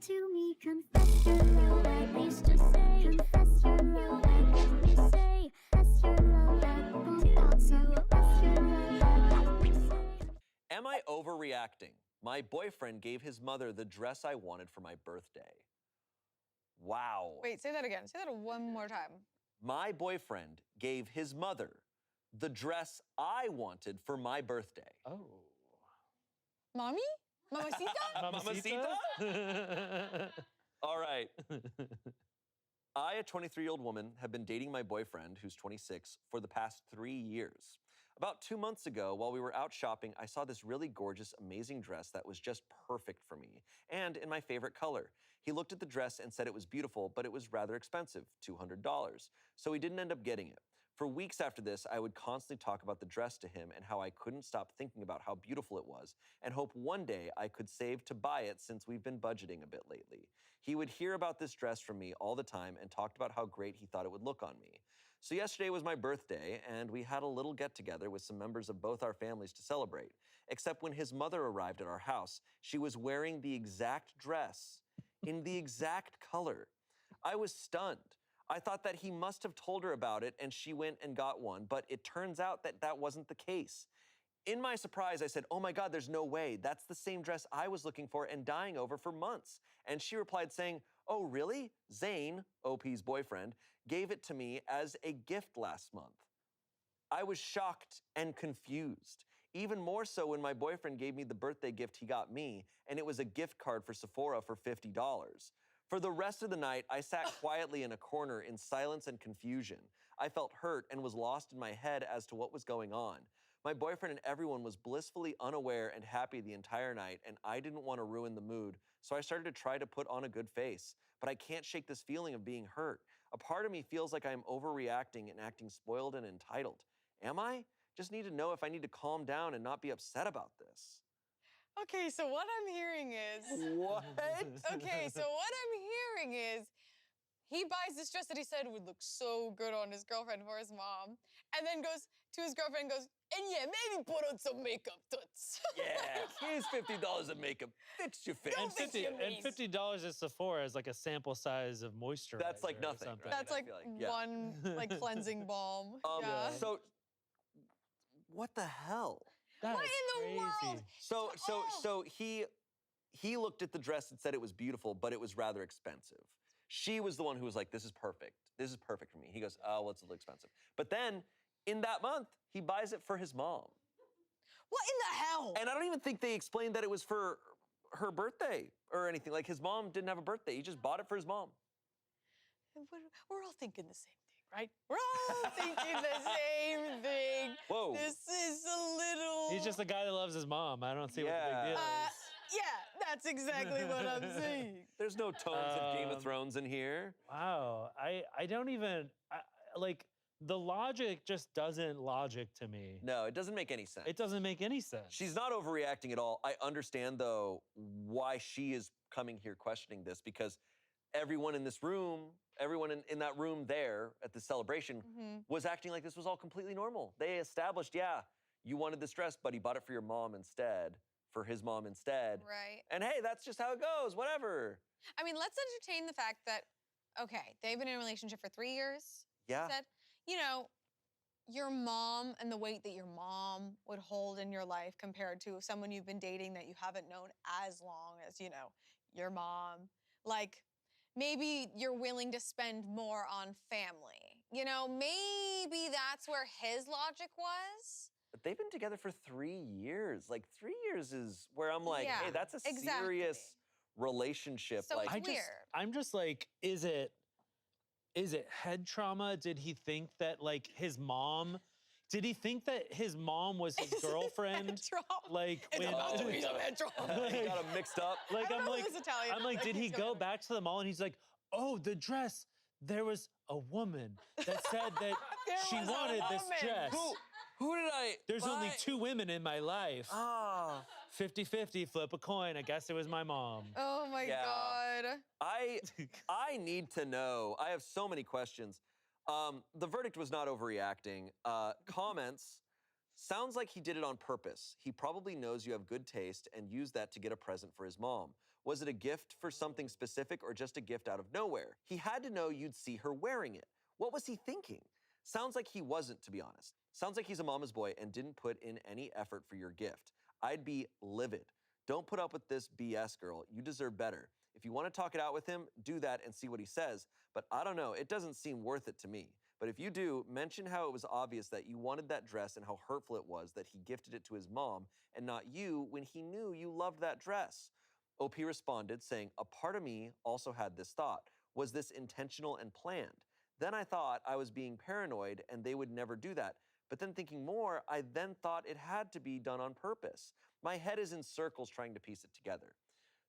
to me, confess your love, at least just say, confess your love, and let me say, confess your love, and won't out, so confess your love, and let me say. Am I overreacting? My boyfriend gave his mother the dress I wanted for my birthday. Wow. Wait, say that again. Say that one more time. My boyfriend gave his mother the dress I wanted for my birthday. Oh. Mommy? Mamacita? Mamacita? All right. I, a 23-year-old woman, have been dating my boyfriend, who's 26, for the past 3 years. About 2 months ago, while we were out shopping, I saw this really gorgeous, amazing dress that was just perfect for me, and in my favorite color. He looked at the dress and said it was beautiful, but it was rather expensive, $200, so he didn't end up getting it. For weeks after this, I would constantly talk about the dress to him and how I couldn't stop thinking about how beautiful it was and hope one day I could save to buy it since we've been budgeting a bit lately. He would hear about this dress from me all the time and talked about how great he thought it would look on me. So yesterday was my birthday, and we had a little get-together with some members of both our families to celebrate. Except when his mother arrived at our house, she was wearing the exact dress in the exact color. I was stunned. I thought that he must have told her about it and she went and got one, but it turns out that that wasn't the case. In my surprise, I said, "Oh my God, there's no way. That's the same dress I was looking for and dying over for months." And she replied saying, "Oh, really? Zane," OP's boyfriend, "gave it to me as a gift last month." I was shocked and confused. Even more so when my boyfriend gave me the birthday gift he got me, and it was a gift card for Sephora for $50. For the rest of the night, I sat quietly in a corner in silence and confusion. I felt hurt and was lost in my head as to what was going on. My boyfriend and everyone was blissfully unaware and happy the entire night, and I didn't want to ruin the mood, so I started to try to put on a good face. But I can't shake this feeling of being hurt. A part of me feels like I'm overreacting and acting spoiled and entitled. Am I? Just need to know if I need to calm down and not be upset about this. Okay, so what I'm hearing is... What? Okay, so what I'm hearing is he buys this dress that he said would look so good on his girlfriend for his mom, and then goes to his girlfriend and goes, "And yeah, maybe put on some makeup, toots." Yeah, here's $50 of makeup. Fix your face. Don't fix your face. And $50 at Sephora is like a sample size of moisturizer. That's like or nothing, something. right? That's I like feel like, yeah. one cleansing balm. Yeah. So, what the hell? That What is in the world? crazy. So he looked at the dress and said it was beautiful, but it was rather expensive. She was the one who was like, "This is perfect. This is perfect for me." He goes, "Oh, well, it's a little expensive." But then, in that month, he buys it for his mom. What in the hell? And I don't even think they explained that it was for her birthday or anything. Like, his mom didn't have a birthday. He just bought it for his mom. We're all thinking the same thing, right? We're all thinking the same thing. Whoa. This is a little... He's just a guy that loves his mom. I don't see what the big deal is. Yeah, that's exactly what I'm saying. There's no tones of Game of Thrones in here. Wow, I don't even, like, the logic just doesn't logic to me. No, it doesn't make any sense. It doesn't make any sense. She's not overreacting at all. I understand, though, why she is coming here questioning this, because everyone in this room, everyone in that room there at the celebration was acting like this was all completely normal. They established, yeah, you wanted this dress, but he bought it for your mom instead, for his mom instead. Right. And hey, that's just how it goes, whatever. I mean, let's entertain the fact that, okay, they've been in a relationship for 3 years. Yeah. Said, you know, your mom and the weight that your mom would hold in your life compared to someone you've been dating that you haven't known as long as, you know, your mom. Like, maybe you're willing to spend more on family. You know, maybe that's where his logic was. But they've been together for 3 years. Like, 3 years is where I'm like, Yeah, hey, that's a exactly. serious relationship. So like, it's weird. I'm just like, is it head trauma? Did he think that, like, his mom, did he think that his mom was his girlfriend? Head trauma. Like, It's when, about to be some head trauma. He got them mixed up. like, I don't I'm know like, who's Italian. I'm like, did he He's go gonna- back to the mall and he's like, "Oh, the dress, there was a woman that said that she was a wanted this woman. dress. Who did I There's only buy? 2 women in my life. Ah. 50-50, flip a coin. I guess it was my mom." Oh my Yeah. God. I need to know. I have so many questions. The verdict was not overreacting. Comments, sounds like he did it on purpose. He probably knows you have good taste and used that to get a present for his mom. Was it a gift for something specific or just a gift out of nowhere? He had to know you'd see her wearing it. What was he thinking? Sounds like he wasn't, to be honest. Sounds like he's a mama's boy and didn't put in any effort for your gift. I'd be livid. Don't put up with this BS, girl. You deserve better. If you want to talk it out with him, do that and see what he says. But I don't know, it doesn't seem worth it to me. But if you do, mention how it was obvious that you wanted that dress and how hurtful it was that he gifted it to his mom and not you when he knew you loved that dress. OP responded saying, a part of me also had this thought. Was this intentional and planned? Then I thought I was being paranoid and they would never do that. But then thinking more, I then thought it had to be done on purpose. My head is in circles trying to piece it together.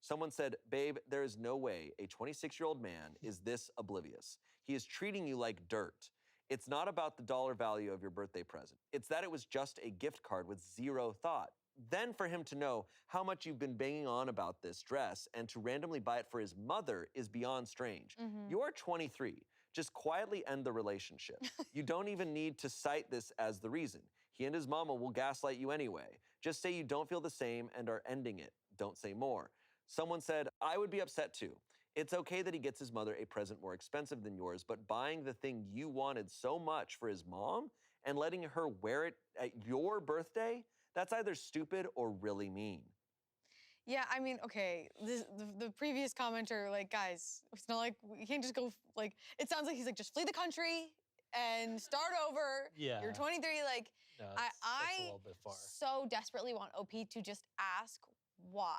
Someone said, babe, there is no way a 26-year-old man is this oblivious. He is treating you like dirt. It's not about the dollar value of your birthday present. It's that it was just a gift card with zero thought. Then for him to know how much you've been banging on about this dress and to randomly buy it for his mother is beyond strange. You're 23. Just quietly end the relationship. You don't even need to cite this as the reason. He and his mama will gaslight you anyway. Just say you don't feel the same and are ending it. Don't say more. Someone said, I would be upset too. It's okay that he gets his mother a present more expensive than yours, but buying the thing you wanted so much for his mom and letting her wear it at your birthday, that's either stupid or really mean. Yeah, I mean, okay, the previous commenter, like, guys, it's not like, you can't just go, like, it sounds like he's like, just flee the country and start over. Yeah. You're 23, like, No, that's a little bit far. so desperately want OP to just ask why.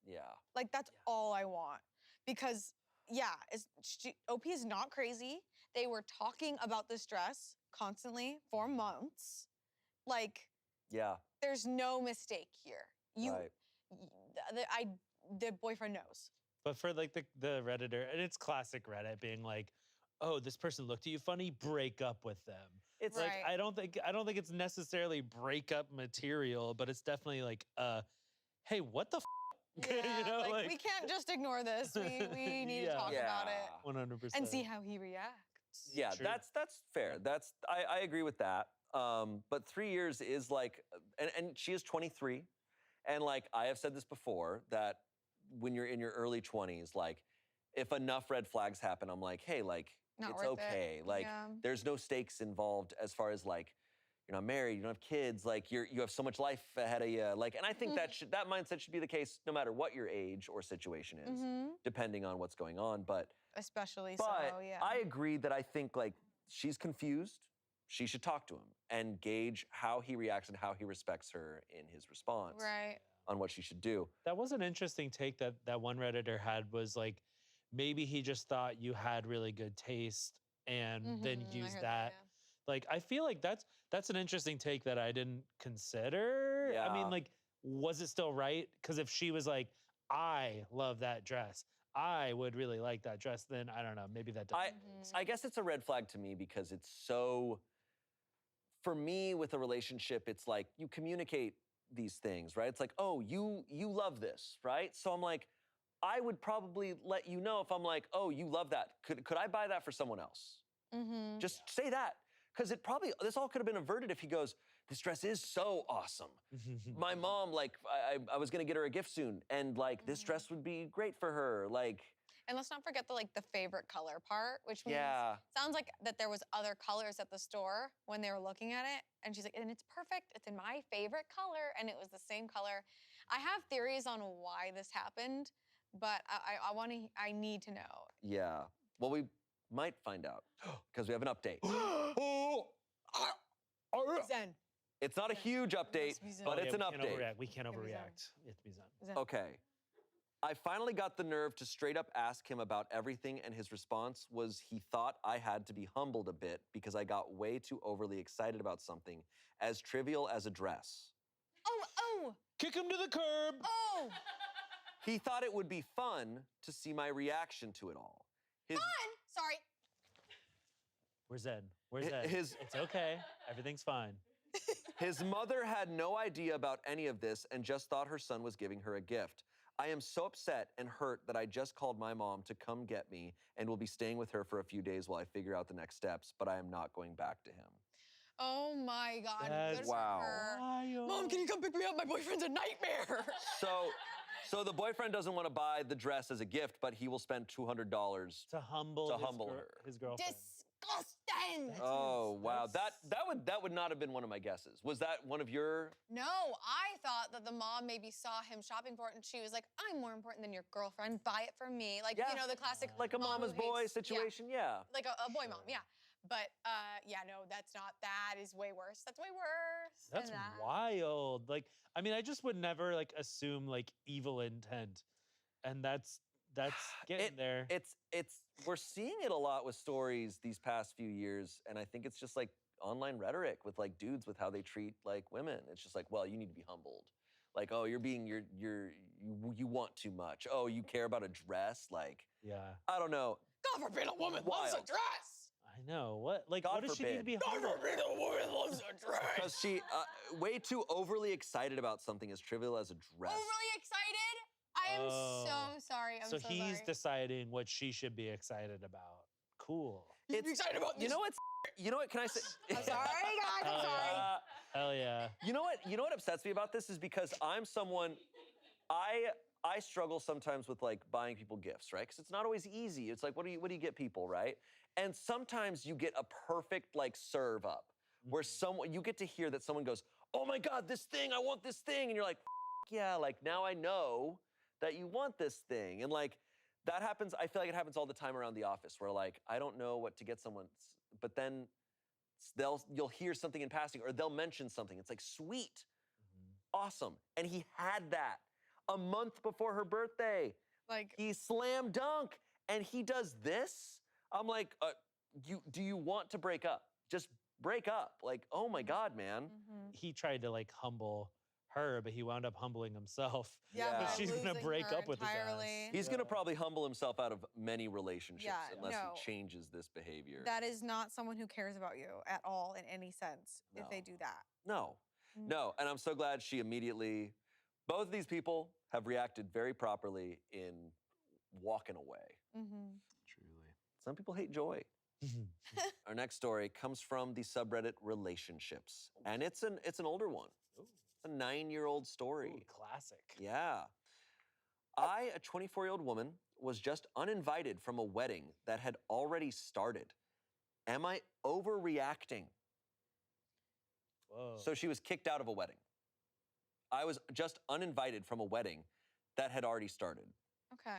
Yeah. Like, that's all I want. Because, yeah, OP is not crazy. They were talking about this dress constantly for months. Like, Yeah. there's no mistake here. Right. The boyfriend knows. But for like the Redditor, and it's classic Reddit being like, oh, this person looked at you funny, break up with them. It's Right. Like, I don't think it's necessarily breakup material, but it's definitely like, hey, what the f? Yeah, You know, like, we can't just ignore this. We need to talk about it 100%. and see how he reacts. Yeah, True. that's fair. I agree with that. But 3 years is like, and she is 23, and like I have said this before, that when you're in your early 20s, like if enough red flags happen, I'm like, hey, like Not it's worth it. okay. Like Yeah. there's no stakes involved as far as like you're not married, you don't have kids, like you have so much life ahead of you. Like, and I think that mindset should be the case no matter what your age or situation is, depending on what's going on. But Especially But so, yeah. I agree that I think like she's confused. She should talk to him and gauge how he reacts and how he respects her in his response Right. on what she should do. That was an interesting take that one Redditor had, was like, maybe he just thought you had really good taste and then I used heard that. yeah. Like, I feel like that's an interesting take that I didn't consider. I Yeah. mean, like, was it still right? Because if she was like, I love that dress, I would really like that dress, then I don't know, maybe that doesn't. I guess it's a red flag to me because it's so, for me with a relationship, it's like you communicate these things, right? It's like, oh, you love this, right? So I'm like, I would probably let you know if I'm like, oh, you love that. Could I buy that for someone else? Just say that. Because this all could have been averted if he goes, this dress is so awesome. My mom, like, I was gonna get her a gift soon, and like, this dress would be great for her, like. And let's not forget the favorite color part, which means Yeah. sounds like that there was other colors at the store when they were looking at it, and she's like, and it's perfect. It's in my favorite color, and it was the same color. I have theories on why this happened, but I need to know. Yeah. Well, we might find out because we have an update. Zen. It's not a huge update, be Zen. but it's an We can't update. overreact. We can't Gotta be Zen. overreact. You have to be Zen. Zen. Okay. I finally got the nerve to straight up ask him about everything, and his response was he thought I had to be humbled a bit because I got way too overly excited about something as trivial as a dress. Oh. Kick him to the curb. Oh. He thought it would be fun to see my reaction to it all. Sorry. Where's Ed? Where's Ed? His- It's okay. Everything's fine. His mother had no idea about any of this and just thought her son was giving her a gift. I am so upset and hurt that I just called my mom to come get me and will be staying with her for a few days while I figure out the next steps, but I am not going back to him. Oh my God. That's good for wow. her. wild. Mom, can you come pick me up? My boyfriend's a nightmare. So So the boyfriend doesn't want to buy the dress as a gift, but he will spend $200 To humble, her. his girlfriend. Disgusting. That's Oh wow, that's- that would not have been one of my guesses. Was that one of your? No, I thought that the mom maybe saw him shopping for it and she was like, I'm more important than your girlfriend. Buy it for me. Like, Yeah. you know, the classic Like a mom mama's who boy hates- situation? Yeah. Like a boy mom, Sure. yeah. But yeah, no, that's not. That is way worse. That's way worse. than That's that. wild. Like, I mean, I just would never like assume like evil intent, and that's getting there. It's we're seeing it a lot with stories these past few years, and I think it's just like online rhetoric with like dudes with how they treat like women. It's just like, well, you need to be humbled. Like, oh, you want too much. Oh, you care about a dress. Like, Yeah, I don't know. God forbid a woman loves a Wild. dress. I know. What like God what does she need to forbid. be God humble? forbid a woman loves a dress. Because she way too overly excited about something as trivial as a dress. Overly excited? I am Oh. so sorry. I'm so, So he's sorry. deciding what she should be excited about. Cool. You excited about this? You know what? You know what? Can I say? I'm sorry, guys. I'm sorry. Hell yeah. You know what? You know what upsets me about this is because I'm someone, I struggle sometimes with like buying people gifts, right? Because it's not always easy. It's like, what do you get people, right? And sometimes you get a perfect like serve up where you get to hear that someone goes, oh my God, this thing, I want this thing. And you're like, yeah, like now I know that you want this thing. And like that happens, I feel like it happens all the time around the office where like, I don't know what to get someone, but then you'll hear something in passing or they'll mention something. It's like, sweet, awesome. And he had that a month before her birthday. Like, He slam dunk and he does this. I'm like, do you want to break up? Just break up. Like, oh my God, man. He tried to like humble her, but he wound up humbling himself. Yeah. by But she's gonna losing break her up with his ass. entirely. He's gonna probably humble himself out of many relationships Yeah, unless no. he changes this behavior. That is not someone who cares about you at all in any sense if they No. do that. No, no. And I'm so glad she immediately, both of these people have reacted very properly in walking away. Truly. Some people hate joy. Our next story comes from the subreddit relationships. And it's an older one. It's a 9-year-old story. Ooh, classic. Yeah. I, a 24-year-old woman, was just uninvited from a wedding that had already started. Am I overreacting? Whoa. So she was kicked out of a wedding. I was just uninvited from a wedding that had already started. Okay.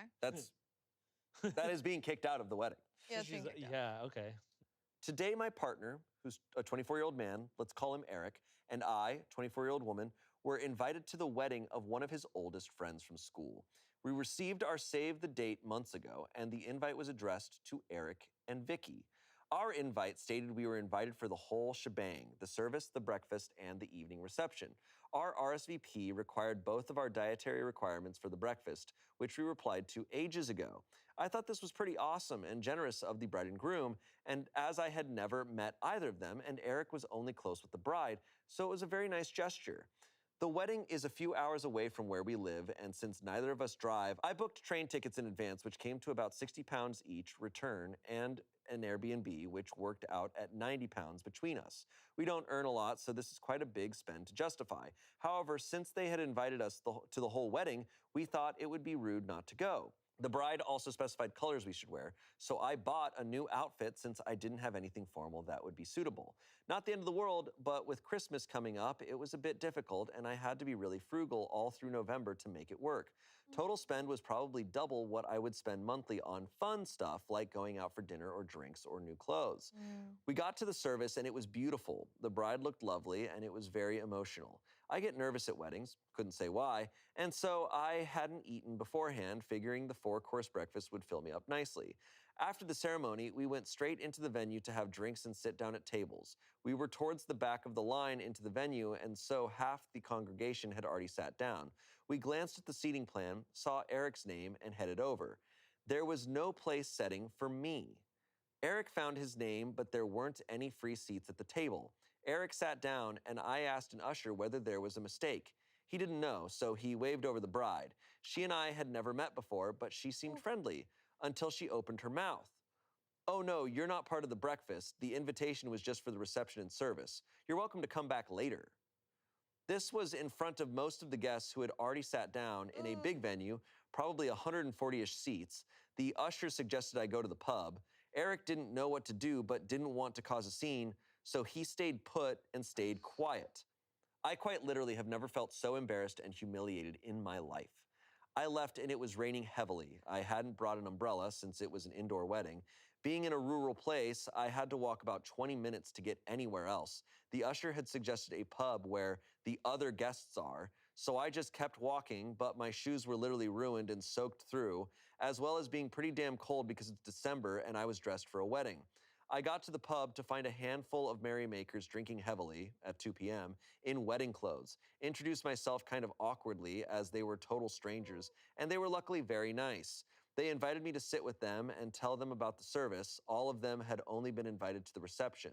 That is being kicked out of the wedding. Yeah, it's being She's- kicked out. yeah, okay. Today, my partner, who's a 24-year-old man, let's call him Eric, and I, 24-year-old woman, were invited to the wedding of one of his oldest friends from school. We received our save the date months ago, and the invite was addressed to Eric and Vicky. Our invite stated we were invited for the whole shebang, the service, the breakfast, and the evening reception. Our RSVP required both of our dietary requirements for the breakfast, which we replied to ages ago. I thought this was pretty awesome and generous of the bride and groom, and as I had never met either of them, and Eric was only close with the bride, so it was a very nice gesture. The wedding is a few hours away from where we live, and since neither of us drive, I booked train tickets in advance, which came to about 60 pounds each return, and an Airbnb, which worked out at 90 pounds between us. We don't earn a lot, so this is quite a big spend to justify. However, since they had invited us to the whole wedding, we thought it would be rude not to go. The bride also specified colors we should wear, so I bought a new outfit since I didn't have anything formal that would be suitable. Not the end of the world, but with Christmas coming up, it was a bit difficult, and I had to be really frugal all through November to make it work. Total spend was probably double what I would spend monthly on fun stuff like going out for dinner or drinks or new clothes. We got to the service and it was beautiful. The bride looked lovely and it was very emotional. I get nervous at weddings, couldn't say why, and so I hadn't eaten beforehand, figuring the 4-course breakfast would fill me up nicely. After the ceremony, we went straight into the venue to have drinks and sit down at tables. We were towards the back of the line into the venue, and so half the congregation had already sat down. We glanced at the seating plan, saw Eric's name, and headed over. There was no place setting for me. Eric found his name, but there weren't any free seats at the table. Eric sat down, and I asked an usher whether there was a mistake. He didn't know, so he waved over the bride. She and I had never met before, but she seemed friendly until she opened her mouth. Oh no, you're not part of the breakfast. The invitation was just for the reception and service. You're welcome to come back later. This was in front of most of the guests who had already sat down in a big venue, probably 140-ish seats. The usher suggested I go to the pub. Eric didn't know what to do, but didn't want to cause a scene, so he stayed put and stayed quiet. I quite literally have never felt so embarrassed and humiliated in my life. I left and it was raining heavily. I hadn't brought an umbrella since it was an indoor wedding. Being in a rural place, I had to walk about 20 minutes to get anywhere else. The usher had suggested a pub where the other guests are, so I just kept walking, but my shoes were literally ruined and soaked through, as well as being pretty damn cold because it's December and I was dressed for a wedding. I got to the pub to find a handful of merrymakers drinking heavily at 2 p.m. in wedding clothes. Introduced myself kind of awkwardly as they were total strangers, and they were luckily very nice. They invited me to sit with them and tell them about the service. All of them had only been invited to the reception.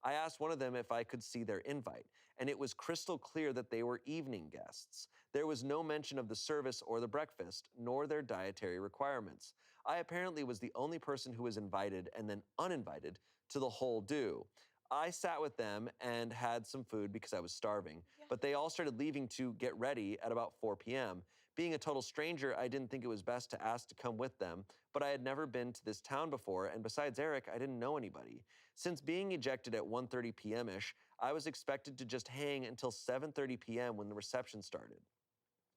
I asked one of them if I could see their invite, and it was crystal clear that they were evening guests. There was no mention of the service or the breakfast, nor their dietary requirements. I apparently was the only person who was invited and then uninvited to the whole do. I sat with them and had some food because I was starving, but they all started leaving to get ready at about 4 p.m. Being a total stranger, I didn't think it was best to ask to come with them, but I had never been to this town before, and besides Eric, I didn't know anybody. Since being ejected at 1:30 p.m.-ish, I was expected to just hang until 7:30 p.m. when the reception started.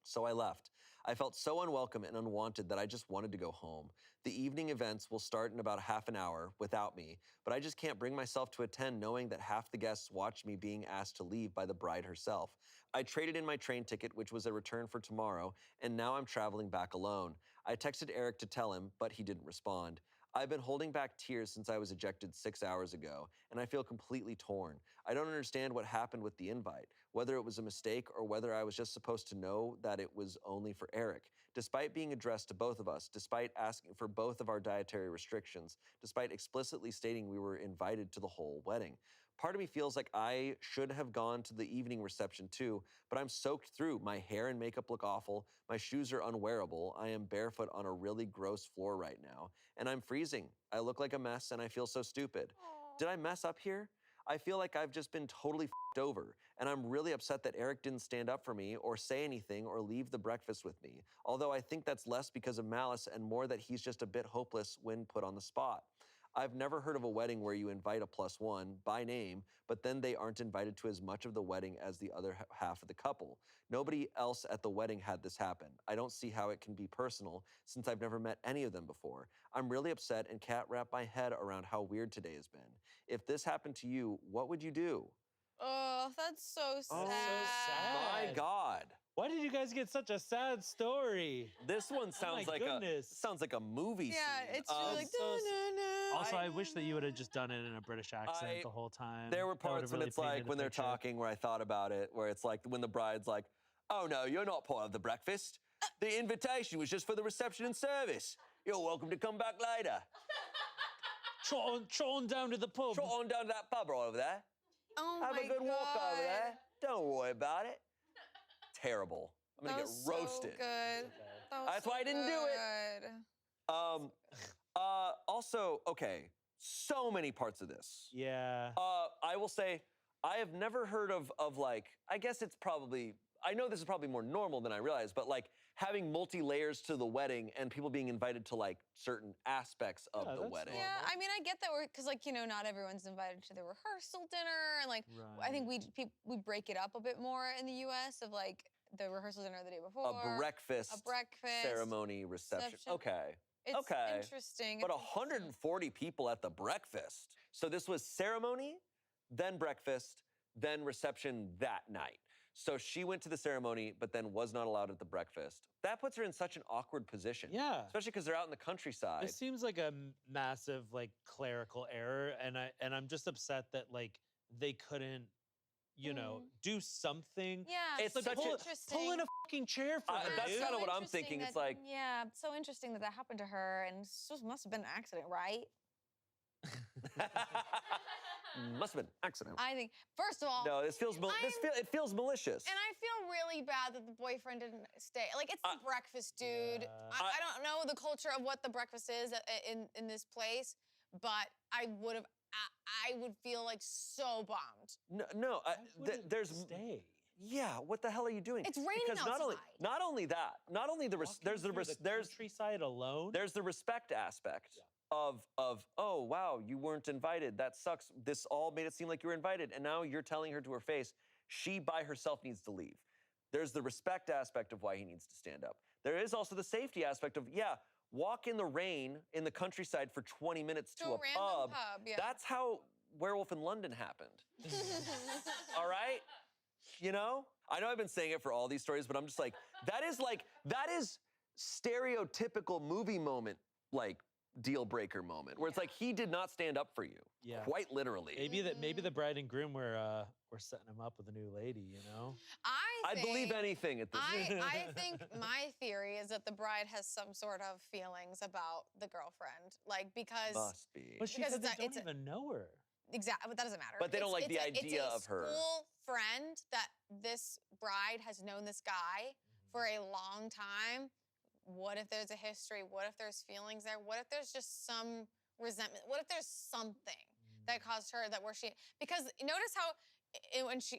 So I left. I felt so unwelcome and unwanted that I just wanted to go home. The evening events will start in about half an hour without me, but I just can't bring myself to attend knowing that half the guests watched me being asked to leave by the bride herself. I traded in my train ticket, which was a return for tomorrow, and now I'm traveling back alone. I texted Eric to tell him, but he didn't respond. I've been holding back tears since I was ejected 6 hours ago, and I feel completely torn. I don't understand what happened with the invite, whether it was a mistake or whether I was just supposed to know that it was only for Eric. Despite being addressed to both of us, despite asking for both of our dietary restrictions, despite explicitly stating we were invited to the whole wedding. Part of me feels like I should have gone to the evening reception too, but I'm soaked through. My hair and makeup look awful. My shoes are unwearable. I am barefoot on a really gross floor right now, and I'm freezing. I look like a mess and I feel so stupid. Did I mess up here? I feel like I've just been totally f***ed over, and I'm really upset that Eric didn't stand up for me or say anything or leave the breakfast with me, although I think that's less because of malice and more that he's just a bit hopeless when put on the spot. I've never heard of a wedding where you invite a +1 by name, but then they aren't invited to as much of the wedding as the other half of the couple. Nobody else at the wedding had this happen. I don't see how it can be personal since I've never met any of them before. I'm really upset and can't wrap my head around how weird today has been. If this happened to you, what would you do? Oh, that's so sad. Oh, so sad. My God. Why did you guys get such a sad story? This one sounds like a movie scene. Yeah, it's really like, so "Da-na-na." Also, I wish that you would have just done it in a British accent the whole time. There were That would've parts when really it's like painted when the they're picture. talking where I thought about it, where it's like when the bride's like, "Oh no, you're not part of the breakfast. The invitation was just for the reception and service. You're welcome to come back later. Trot on down to the pub. Trot on down to that pub right over there. Oh Have my a good walk over God. there. Don't worry about it." Terrible. I'm gonna That get was so roasted. good. That was That's so why I didn't do it. good. Also, okay, so many parts of this. Yeah. I will say, I have never heard of like, I guess it's probably, I know this is probably more normal than I realized, but like having multi-layers to the wedding and people being invited to like certain aspects of Yeah, the that's wedding. Yeah, I mean, I get that because, like, not everyone's invited to the rehearsal dinner, and like, I think we break it up a bit more in the U.S. of like the rehearsal dinner the day before, A breakfast ceremony, reception. Okay. It's okay. interesting. But it's interesting. 140 people at the breakfast. So this was ceremony, then breakfast, then reception that night. So she went to the ceremony, but then was not allowed at the breakfast. That puts her in such an awkward position. Yeah. Especially because they're out in the countryside. This seems like a massive like clerical error, and I'm just upset that like they couldn't, do something. Yeah, It's so such a- interesting. Pull in a fucking chair for her, that's dude. kinda what I'm interesting thinking. It's that- like- yeah, it's so interesting that happened to her, and must have been an accident, right? Must have been an accident. I think, first of all, No, it feels malicious. and I feel really bad that the boyfriend didn't stay. Like, it's the breakfast, dude. Yeah. I don't know the culture of what the breakfast is in this place, but I would feel like so bummed. No, Why wouldn't there's stay. yeah, what the hell are you doing? It's raining because outside. Not only that, not only there's the countryside alone. there's the respect aspect of oh wow, you weren't invited. That sucks. This all made it seem like you were invited, and now you're telling her to her face she by herself needs to leave. There's the respect aspect of why he needs to stand up. There is also the safety aspect of walk in the rain in the countryside for 20 minutes to a random pub. Yeah. That's how Werewolf in London happened. All right? You know? I know I've been saying it for all these stories, but I'm just like, that is stereotypical movie moment, like deal breaker moment, where it's like he did not stand up for you. Yeah. Quite literally. Maybe the bride and groom were setting him up with a new lady, you know? I believe anything at this point. I think my theory is that the bride has some sort of feelings about the girlfriend, like because Must be. But she Because said it's they a- don't even know her. exactly, but that doesn't matter. But they don't like the idea of her. It's a school friend that this bride has known this guy for a long time. What if there's a history? What if there's feelings there? What if there's just some resentment? What if there's something that caused her because notice how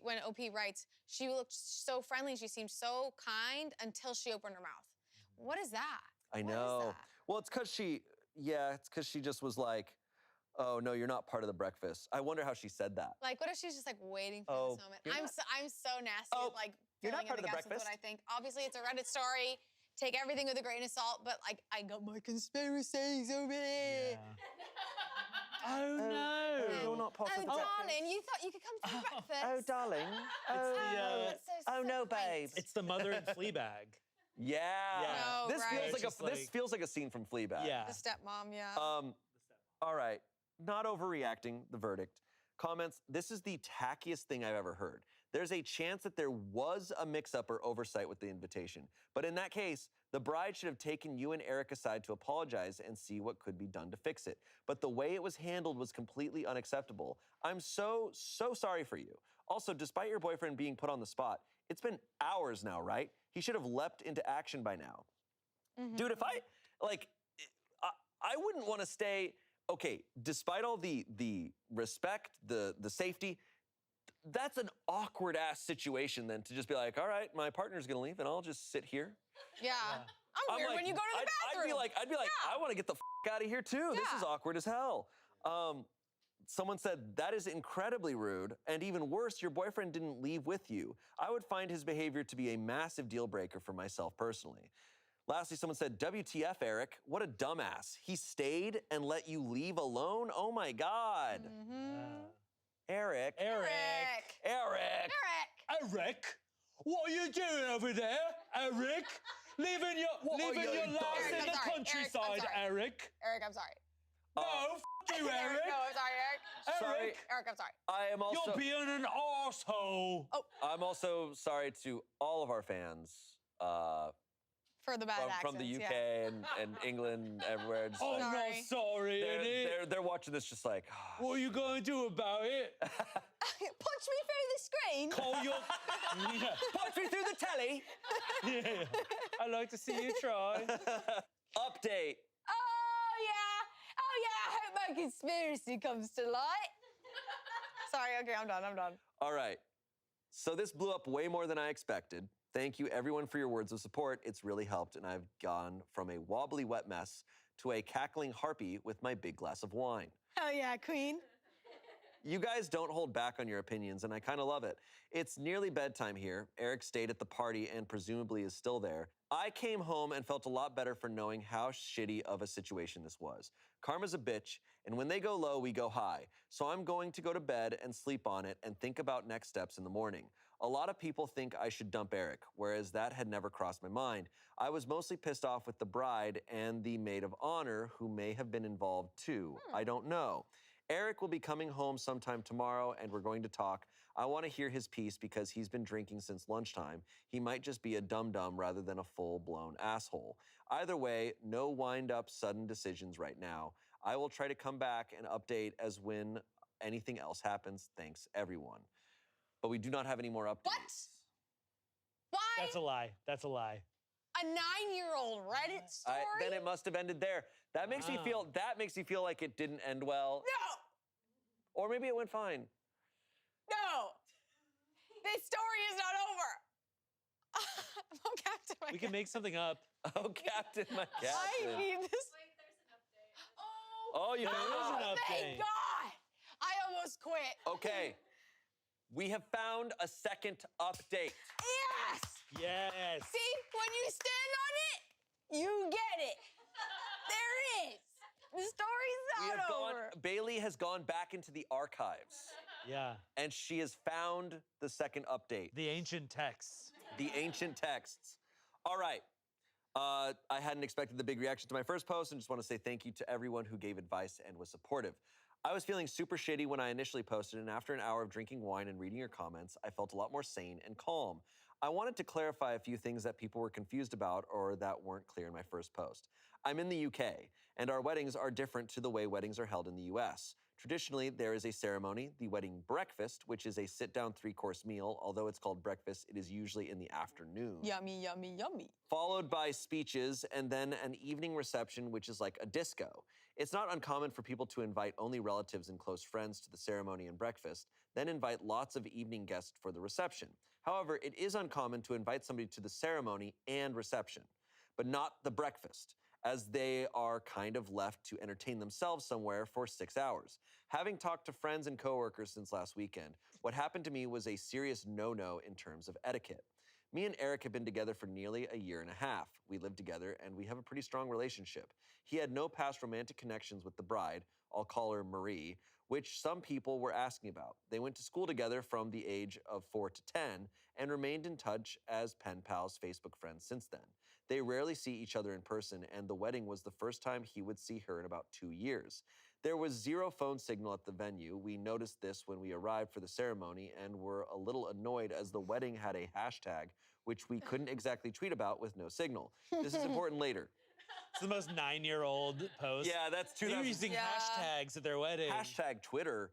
when OP writes, she looked so friendly, she seemed so kind until she opened her mouth. What is that? I What is know. that? Well, it's because she just was like, oh no, you're not part of the breakfast. I wonder how she said that. Like, what if she's just like waiting for Oh, this moment? you're I'm not- so nasty Oh, at like you're not filling part in of the the gaps with what breakfast? I think. Obviously, it's a Reddit story. Take everything with a grain of salt, but like I got my conspiracies over here. Yeah. Oh no! You're not part Oh, of the breakfast. darling, you thought you could come to the breakfast? Oh, darling. that's so no, sweet. babe. It's the mother in Fleabag. Yeah. Oh, This right. this feels like a scene from Fleabag. Yeah. The stepmom, yeah. All right. Not overreacting, the verdict. Comments, this is the tackiest thing I've ever heard. There's a chance that there was a mix-up or oversight with the invitation. But in that case, the bride should have taken you and Eric aside to apologize and see what could be done to fix it. But the way it was handled was completely unacceptable. I'm so sorry for you. Also, despite your boyfriend being put on the spot, it's been hours now, right? He should have leapt into action by now. Dude, if I wouldn't want to stay. Okay, despite all the respect, the safety, that's an awkward ass situation then to just be like, all right, my partner's gonna leave and I'll just sit here. yeah. I'm weird like, when you go to the bathroom. I'd be like, I want to get the out of here too. This is Yeah. awkward as hell. Someone said, that is incredibly rude, and even worse, your boyfriend didn't leave with you. I would find his behavior to be a massive deal breaker for myself personally. Lastly, someone said, WTF, Eric, what a dumbass. He stayed and let you leave alone? Oh my God. Eric. Eric. Eric, what are you doing over there, Eric? Leaving your are you lass doing? in the Eric, I'm sorry. countryside, sorry. Eric. Eric, I'm sorry. No, you, Eric. No, I'm sorry, Eric. Sorry. Eric, I'm sorry. I am also, You're being an arsehole. I'm also sorry to all of our fans For the bad from the accents, UK and England, everywhere. Just I'm Sorry. not sorry, innit? they're watching this just like, What are you going to do about it? Punch me through the screen. Call your... yeah. punch me through the telly. Yeah. I'd like to see you try. Update. Oh yeah, I hope my conspiracy comes to light. Sorry, okay, I'm done. All right. So this blew up way more than I expected. Thank you, everyone, for your words of support. It's really helped, and I've gone from a wobbly wet mess to a cackling harpy with my big glass of wine. Hell yeah, queen. You guys don't hold back on your opinions, and I kind of love it. It's nearly bedtime here. Eric stayed at the party and presumably is still there. I came home and felt a lot better for knowing how shitty of a situation this was. Karma's a bitch, and when they go low, we go high. So I'm going to go to bed and sleep on it and think about next steps in the morning. A lot of people think I should dump Eric, whereas that had never crossed my mind. I was mostly pissed off with the bride and the maid of honor who may have been involved too. I don't know. Eric will be coming home sometime tomorrow and we're going to talk. I want to hear his piece because he's been drinking since lunchtime. He might just be a dum-dum rather than a full-blown asshole. Either way, no wind-up sudden decisions right now. I will try to come back and update as when anything else happens. Thanks, everyone. But we do not have any more updates. What? Why? That's a lie. That's a lie. A 9-year-old Reddit story? Then it must have ended there. That makes me feel. That makes me feel like it didn't end well. No! Or maybe it went fine. No! This story is not over. Oh, Captain, my We can make something up. Oh, Captain, my I Captain. need this. Wait, there's an update. Oh, you There found is it? an Thank update. God. I almost quit. Okay. We have found a second update. Yes. Yes. See, when you stand on it, you get it. There is. The story's not over. Bailey has gone back into the archives Yeah. and she has found the second update, The ancient texts. the ancient texts. All right. I hadn't expected the big reaction to my first post and just want to say thank you to everyone who gave advice and was supportive. I was feeling super shitty when I initially posted, and after an hour of drinking wine and reading your comments, I felt a lot more sane and calm. I wanted to clarify a few things that people were confused about or that weren't clear in my first post. I'm in the UK, and our weddings are different to the way weddings are held in the US. Traditionally, there is a ceremony, the wedding breakfast, which is a sit-down 3-course meal. Although it's called breakfast, it is usually in the afternoon. Yummy, yummy, yummy. Followed by speeches and then an evening reception, which is like a disco. It's not uncommon for people to invite only relatives and close friends to the ceremony and breakfast, then invite lots of evening guests for the reception. However, it is uncommon to invite somebody to the ceremony and reception, but not the breakfast, as they are kind of left to entertain themselves somewhere for 6 hours. Having talked to friends and coworkers since last weekend, what happened to me was a serious no-no in terms of etiquette. Me and Eric have been together for nearly a year and a half. We live together and we have a pretty strong relationship. He had no past romantic connections with the bride, I'll call her Marie, which some people were asking about. They went to school together from the age of 4 to 10 and remained in touch as pen pals, Facebook friends since then. They rarely see each other in person, and the wedding was the first time he would see her in about 2 years. There was zero phone signal at the venue. We noticed this when we arrived for the ceremony and were a little annoyed as the wedding had a hashtag, which we couldn't exactly tweet about with no signal. This is important later. It's the most 9-year-old post. Yeah, that's They were 2000. using Yeah. hashtags at their wedding. Hashtag Twitter.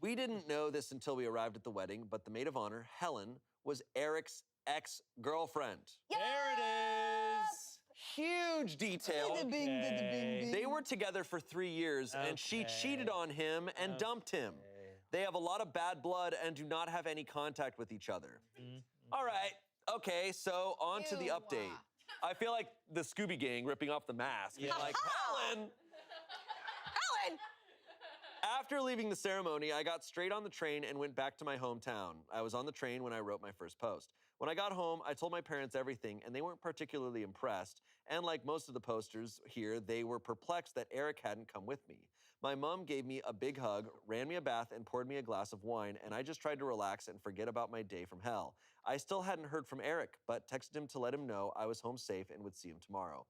We didn't know this until we arrived at the wedding, but the maid of honor, Helen, was Eric's ex-girlfriend. There it is. Huge detail. Bing, bing, bing, bing, bing. They were together for 3 years, and she Okay. cheated on him and dumped him. Okay. They have a lot of bad blood and do not have any contact with each other. Mhm. All right, okay, so on to the Ew. update. I feel like the Scooby Gang ripping off the mask. Yeah. Like, Helen! Ellen! After leaving the ceremony, I got straight on the train and went back to my hometown. I was on the train when I wrote my first post. When I got home, I told my parents everything, and they weren't particularly impressed. And like most of the posters here, they were perplexed that Eric hadn't come with me. My mom gave me a big hug, ran me a bath, and poured me a glass of wine, and I just tried to relax and forget about my day from hell. I still hadn't heard from Eric, but texted him to let him know I was home safe and would see him tomorrow.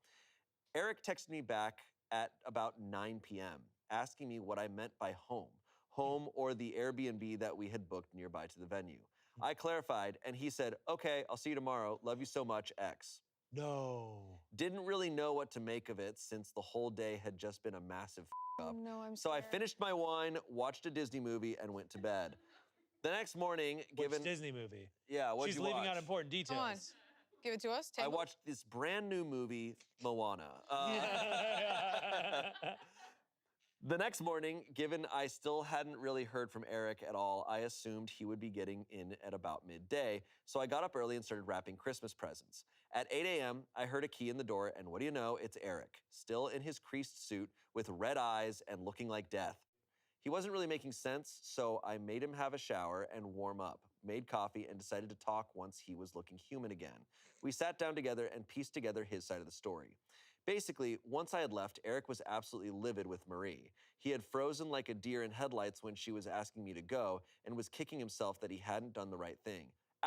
Eric texted me back at about 9 p.m., asking me what I meant by home or the Airbnb that we had booked nearby to the venue. I clarified, and he said, okay, I'll see you tomorrow. Love you so much, X. No. Didn't really know what to make of it since the whole day had just been a massive Oh, up. no, I'm So I scared. finished my wine, watched a Disney movie, and went to bed. The next morning, Which given Disney movie? yeah, what'd She's you leaving watch? out important details. Come on. Give it to us. I Table. watched this brand new movie, Moana. The next morning, given I still hadn't really heard from Eric at all, I assumed he would be getting in at about midday, so I got up early and started wrapping Christmas presents. At 8 a.m., I heard a key in the door, and what do you know, it's Eric, still in his creased suit with red eyes and looking like death. He wasn't really making sense, so I made him have a shower and warm up, made coffee, and decided to talk once he was looking human again. We sat down together and pieced together his side of the story. Basically, once I had left, Eric was absolutely livid with Marie. He had frozen like a deer in headlights when she was asking me to go and was kicking himself that he hadn't done the right thing.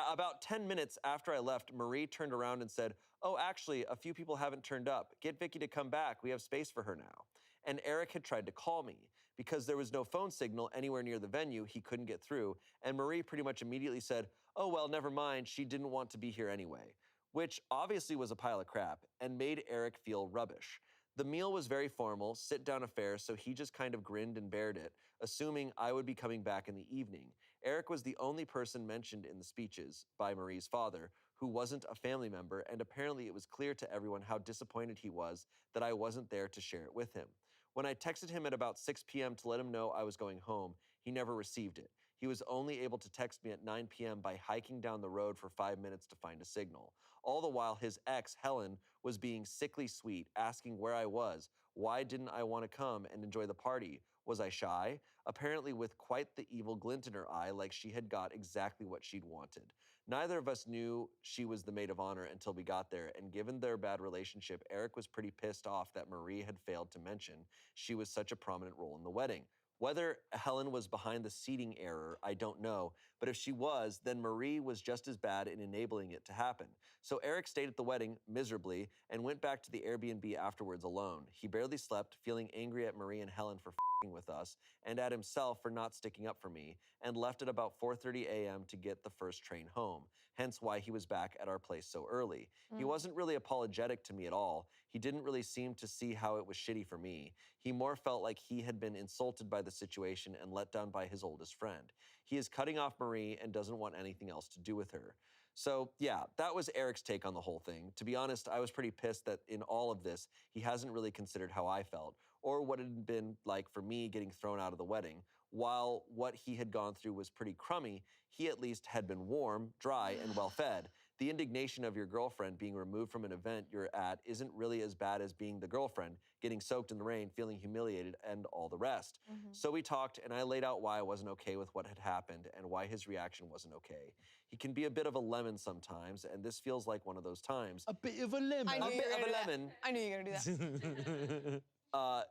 About 10 minutes after I left, Marie turned around and said, oh, actually, a few people haven't turned up. Get Vicky to come back. We have space for her now. And Eric had tried to call me. Because there was no phone signal anywhere near the venue, he couldn't get through. And Marie pretty much immediately said, oh, well, never mind. She didn't want to be here anyway. Which obviously was a pile of crap and made Eric feel rubbish. The meal was very formal, sit-down affair, so he just kind of grinned and bared it, assuming I would be coming back in the evening. Eric was the only person mentioned in the speeches by Marie's father who wasn't a family member, and apparently it was clear to everyone how disappointed he was that I wasn't there to share it with him. When I texted him at about 6 p.m. to let him know I was going home, he never received it. He was only able to text me at 9 p.m. by hiking down the road for 5 minutes to find a signal. All the while, his ex, Helen, was being sickly sweet, asking where I was. Why didn't I want to come and enjoy the party? Was I shy? Apparently with quite the evil glint in her eye, like she had got exactly what she'd wanted. Neither of us knew she was the maid of honor until we got there, and given their bad relationship, Eric was pretty pissed off that Marie had failed to mention she was such a prominent role in the wedding. Whether Helen was behind the seating error, I don't know, but if she was, then Marie was just as bad in enabling it to happen. So Eric stayed at the wedding miserably and went back to the Airbnb afterwards alone. He barely slept, feeling angry at Marie and Helen for with us and at himself for not sticking up for me, and left at about 4:30 a.m. to get the first train home, hence why he was back at our place so early. He wasn't really apologetic to me at all. He didn't really seem to see how it was shitty for me. He more felt like he had been insulted by the situation and let down by his oldest friend. He is cutting off Marie and doesn't want anything else to do with her. So yeah, that was Eric's take on the whole thing. To be honest, I was pretty pissed that in all of this, he hasn't really considered how I felt or what it had been like for me getting thrown out of the wedding. While what he had gone through was pretty crummy, he at least had been warm, dry, and well-fed. The indignation of your girlfriend being removed from an event you're at isn't really as bad as being the girlfriend, getting soaked in the rain, feeling humiliated, and all the rest. So we talked, and I laid out why I wasn't okay with what had happened and why his reaction wasn't okay. He can be a bit of a lemon sometimes, and this feels like one of those times. A bit of a lemon. I knew A you were bit of gonna a do that. lemon. I knew you were gonna do that.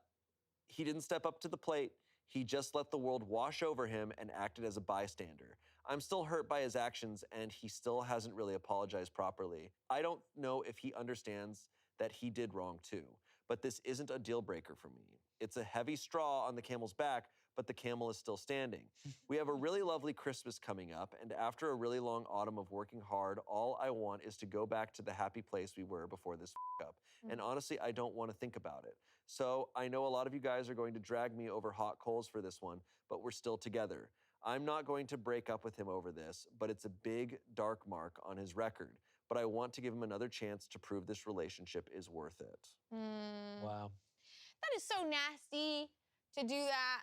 He didn't step up to the plate. He just let the world wash over him and acted as a bystander. I'm still hurt by his actions, and he still hasn't really apologized properly. I don't know if he understands that he did wrong too, but this isn't a deal breaker for me. It's a heavy straw on the camel's back, but the camel is still standing. We have a really lovely Christmas coming up, and after a really long autumn of working hard, all I want is to go back to the happy place we were before this up. And honestly, I don't want to think about it. So I know a lot of you guys are going to drag me over hot coals for this one, but we're still together. I'm not going to break up with him over this, but it's a big, dark mark on his record. But I want to give him another chance to prove this relationship is worth it. Wow. That is so nasty to do that.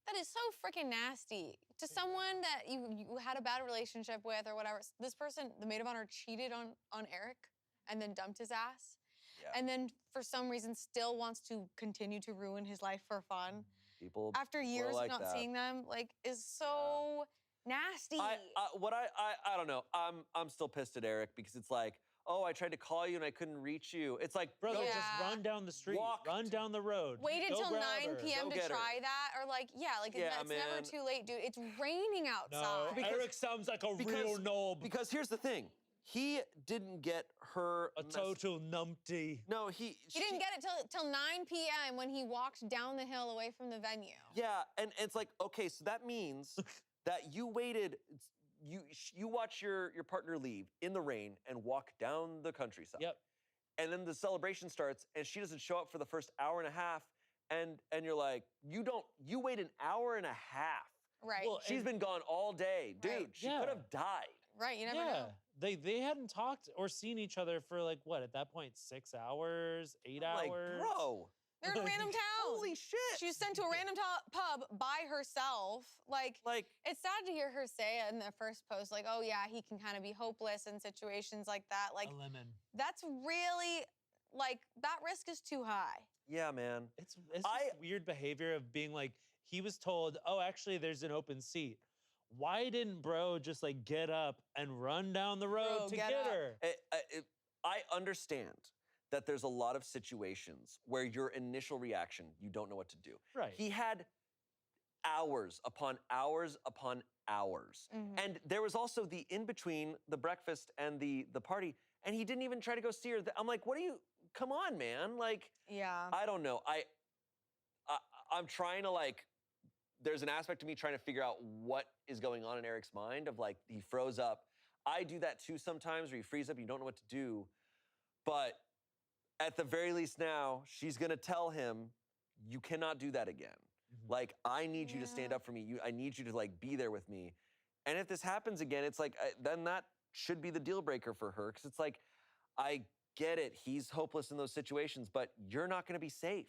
That is so freaking nasty. To someone that you had a bad relationship with or whatever. This person, the maid of honor, cheated on Eric and then dumped his ass. Yeah. And then for some reason still wants to continue to ruin his life for fun. People After years like of not that. seeing them, like, is so nasty. I don't know. I'm still pissed at Eric because it's like, oh, I tried to call you and I couldn't reach you. It's like, Brother, Yeah. just run down the street, Walk run down the road. Wait Go until grab 9 her. p.m. Go to get her. try that, or like, it's Yeah, never man. too late, dude. It's raining No, outside. Eric sounds like a real knob. Because here's the thing. He didn't get her A total numpty. No, He didn't get it till 9 p.m. when he walked down the hill away from the venue. Yeah, and it's like, okay, so that means that you waited, you watch your partner leave in the rain and walk down the countryside. Yep. And then the celebration starts and she doesn't show up for the first hour and a half and you're like, you wait an hour and a half. Right. Well, She's been gone all day. Dude, Right. she Yeah. could have died. right, you never Yeah. know. They hadn't talked or seen each other for like what, at that point, 6 hours, 8 Like, hours? bro, They're in a random town. holy shit. She was sent to a random pub by herself. Like, it's sad to hear her say in the first post, like, oh yeah, he can kind of be hopeless in situations like that. Like, A lemon. that's really, like, that risk is too high. Yeah, man. It's just weird behavior of being like, he was told, oh, actually, there's an open seat. Why didn't bro just like get up and run down the road Bro, to get get up. her? I understand that there's a lot of situations where your initial reaction, you don't know what to do. Right. He had hours upon hours upon hours. Mhm. And there was also the in-between the breakfast and the party, and he didn't even try to go see her. I'm like, come on, man. Like, Yeah. I don't know. I'm trying to like, there's an aspect of me trying to figure out what is going on in Eric's mind of like, he froze up. I do that too sometimes where you freeze up, you don't know what to do. But at the very least now, she's gonna tell him, you cannot do that again. Like, I need you to stand Yeah. up for me. I need you to like be there with me. And if this happens again, it's like, then that should be the deal breaker for her. Cause it's like, I get it, he's hopeless in those situations, but you're not gonna be safe.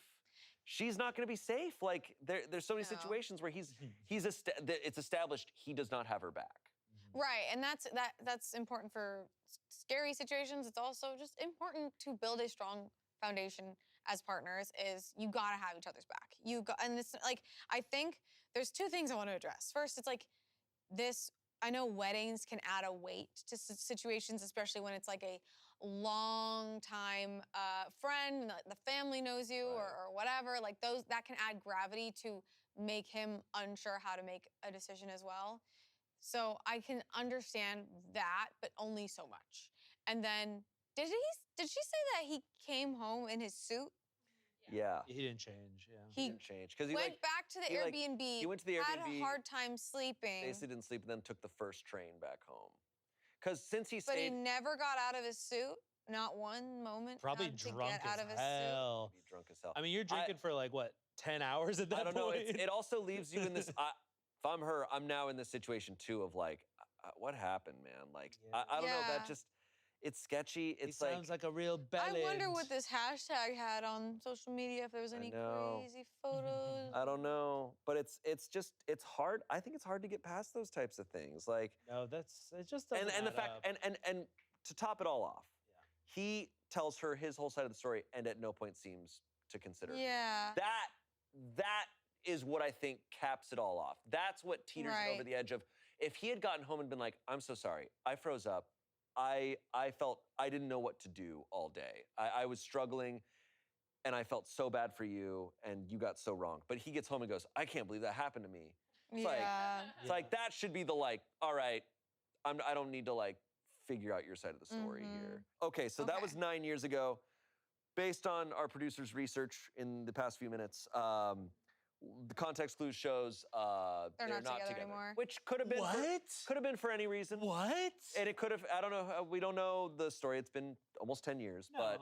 she's not going to be safe. Like there's so many No. situations where it's established he does not have her back. Right, and that's important for scary situations. It's also just important to build a strong foundation as partners. Is you gotta have each other's back. And it's like I think there's two things I want to address. First, it's like this. I know weddings can add a weight to situations, especially when it's like a long time friend, the family knows you or whatever. Like that can add gravity to make him unsure how to make a decision as well. So I can understand that, but only so much. And then, did she say that he came home in his suit? Yeah. He didn't change. Yeah. He didn't change because he went back to the Airbnb. He went to the Airbnb. Had a hard time sleeping. Basically didn't sleep, and then took the first train back home. Because since he stayed, But he never got out of his suit. Not one moment. Probably had to drunk get out as of his hell. He'd be drunk as hell. I mean, you're drinking for like what, 10 hours at that I don't point? know. It also leaves you in this. If I'm her, I'm now in this situation too of like, what happened, man? Like, I don't know. That just, it's sketchy. It's he sounds like a real bellend. I wonder what this hashtag had on social media, if there was any crazy photos. I don't know, but it's hard. I think it's hard to get past those types of things. Like, no, it just doesn't and the add fact up. and to top it all off, he tells her his whole side of the story, and at no point seems to consider her. Yeah. That is what I think caps it all off. That's what teeters it over the edge of. If he had gotten home and been like, I'm so sorry, I froze up. I felt I didn't know what to do all day. I was struggling, and I felt so bad for you, and you got so wrong. But he gets home and goes, I can't believe that happened to me. It's like that should be the like, all right, I don't need to like figure out your side of the story here. Okay, so that was 9 years ago. Based on our producer's research in the past few minutes, the context clues shows they're not together anymore. Which could have been could have been for any reason. What? And it could have. I don't know. We don't know the story. It's been almost 10 years, but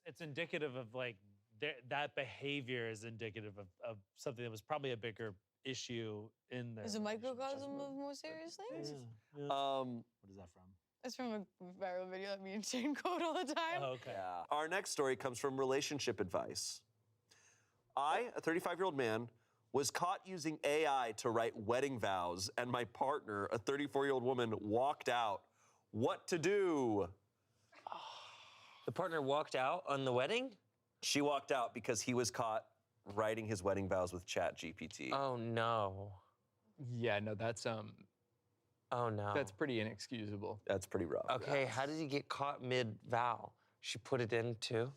it's indicative of like that behavior is indicative of something that was probably a bigger issue in there. Is a microcosm of more serious things? Yeah. What is that from? It's from a viral video that me and Shane quote all the time. Oh, okay. Yeah. Our next story comes from Relationship Advice. I, a 35-year-old man, was caught using AI to write wedding vows, and my partner, a 34-year-old woman, walked out. What to do? The partner walked out on the wedding? She walked out because he was caught writing his wedding vows with ChatGPT. Oh, no. Yeah, no, that's Oh, no. that's pretty inexcusable. That's pretty rough. Okay, how did he get caught mid-vow? She put it in, too?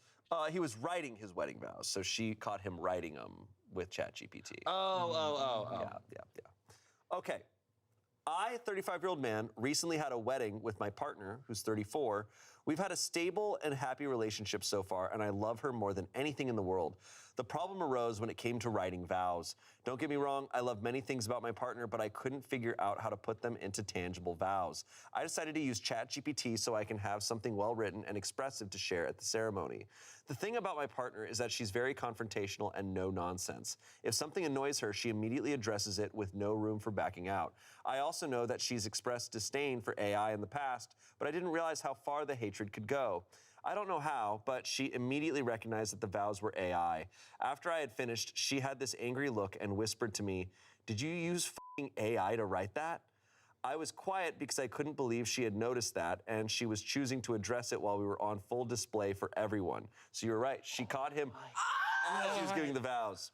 He was writing his wedding vows, so she caught him writing them with ChatGPT. Oh. Yeah. Okay. I, 35-year-old man, recently had a wedding with my partner, who's 34. We've had a stable and happy relationship so far, and I love her more than anything in the world. The problem arose when it came to writing vows. Don't get me wrong, I love many things about my partner, but I couldn't figure out how to put them into tangible vows. I decided to use ChatGPT so I can have something well-written and expressive to share at the ceremony. The thing about my partner is that she's very confrontational and no nonsense. If something annoys her, she immediately addresses it with no room for backing out. I also know that she's expressed disdain for AI in the past, but I didn't realize how far the hatred could go. I don't know how, but she immediately recognized that the vows were AI. After I had finished, she had this angry look and whispered to me, "Did you use f***ing AI to write that?" I was quiet because I couldn't believe she had noticed that, and she was choosing to address it while we were on full display for everyone. So you're right, she caught him as he was giving the vows.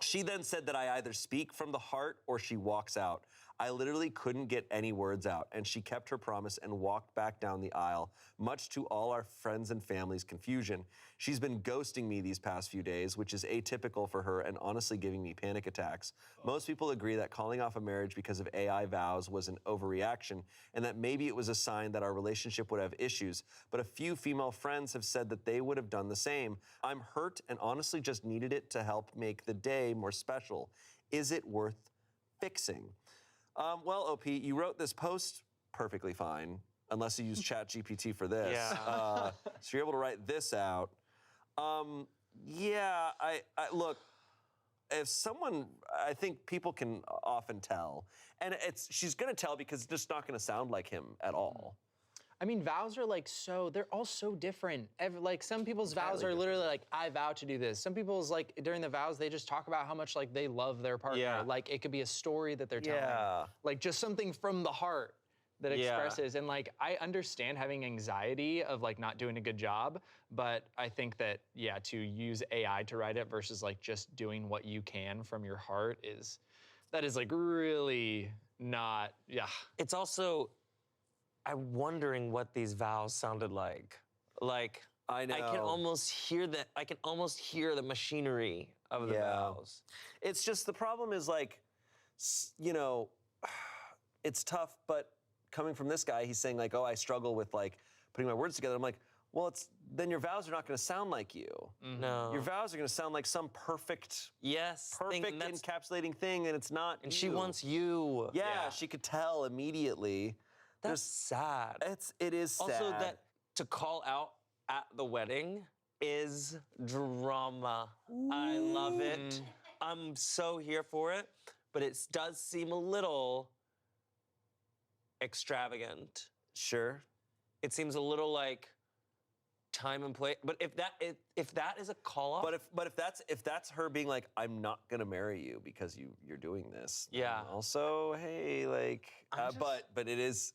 She then said that I either speak from the heart or she walks out. I literally couldn't get any words out, and she kept her promise and walked back down the aisle, much to all our friends and family's confusion. She's been ghosting me these past few days, which is atypical for her and honestly giving me panic attacks. Most people agree that calling off a marriage because of AI vows was an overreaction, and that maybe it was a sign that our relationship would have issues, but a few female friends have said that they would have done the same. I'm hurt and honestly just needed it to help make the day more special. Is it worth fixing? Well, OP, you wrote this post perfectly fine, unless you use ChatGPT for this. Yeah. So you're able to write this out. Yeah, I look, if someone, I think people can often tell. And she's gonna tell because it's just not gonna sound like him at all. I mean, vows are like they're all so different. Like some people's vows are literally like, I vow to do this. Some people's like during the vows, they just talk about how much like they love their partner. Yeah. Like it could be a story that they're telling. Yeah. Like just something from the heart that expresses. And like, I understand having anxiety of like not doing a good job, but I think that, yeah, to use AI to write it versus like just doing what you can from your heart that is like really not, yeah. It's also, I'm wondering what these vows sounded like. Like, I know. I can almost hear the machinery of the vows. It's just the problem is like, you know, it's tough, but coming from this guy, he's saying like, oh, I struggle with like putting my words together. I'm like, well, then your vows are not going to sound like you. No. Your vows are going to sound like some perfect thing that's- encapsulating thing, and it's not. And she wants you. Yeah, she could tell immediately. That's sad. It is sad. Also, that to call out at the wedding is drama. I love it. I'm so here for it, but it does seem a little extravagant. Sure. It seems a little like time and place. But if that is a call off, But if that's her being like, I'm not gonna marry you because you're doing this. then Yeah. Also, hey, like, but it is.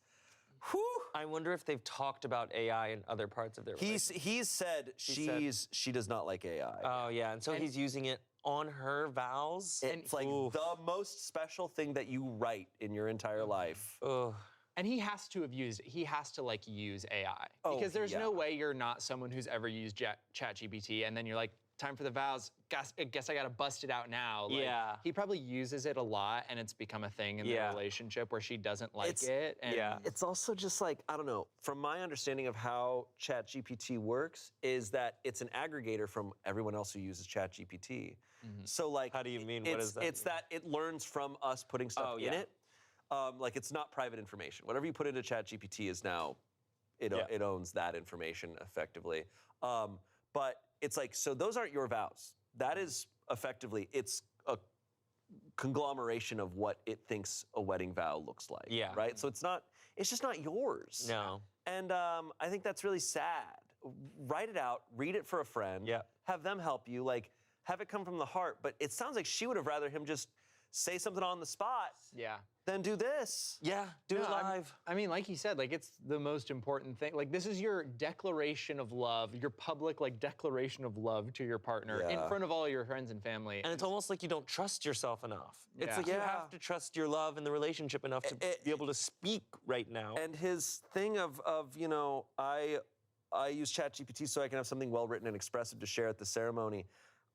Whew. I wonder if they've talked about AI in other parts of their relationship. He's said she does not like AI. Oh yeah, and so he's using it on her vows. It's like the most special thing that you write in your entire life. Ugh. And he has to like use AI. Oh, Because there's yeah. no way you're not someone who's ever used ChatGPT and then you're like, time for the vows, guess I gotta bust it out now. Like, Yeah. He probably uses it a lot and it's become a thing in their relationship where she doesn't like it. And It's also just like, I don't know, from my understanding of how ChatGPT works is that it's an aggregator from everyone else who uses ChatGPT. So like, How do you mean? What does that It's mean? that it learns from us putting stuff in it. Like it's not private information. Whatever you put into ChatGPT is now, it owns that information effectively. But it's like, so those aren't your vows. That is effectively, it's a conglomeration of what it thinks a wedding vow looks like. Yeah. Right? So it's just not yours. No. And I think that's really sad. Write it out, read it for a friend, have them help you, like have it come from the heart. But it sounds like she would have rather him just say something on the spot than do this. Yeah, do it live. I mean, like he said, like it's the most important thing. Like this is your declaration of love, your public like declaration of love to your partner in front of all your friends and family. And it's almost like you don't trust yourself enough. It's like you Yeah. have to trust your love and the relationship enough to be able to speak right now. And his thing of you know, I use ChatGPT so I can have something well written and expressive to share at the ceremony.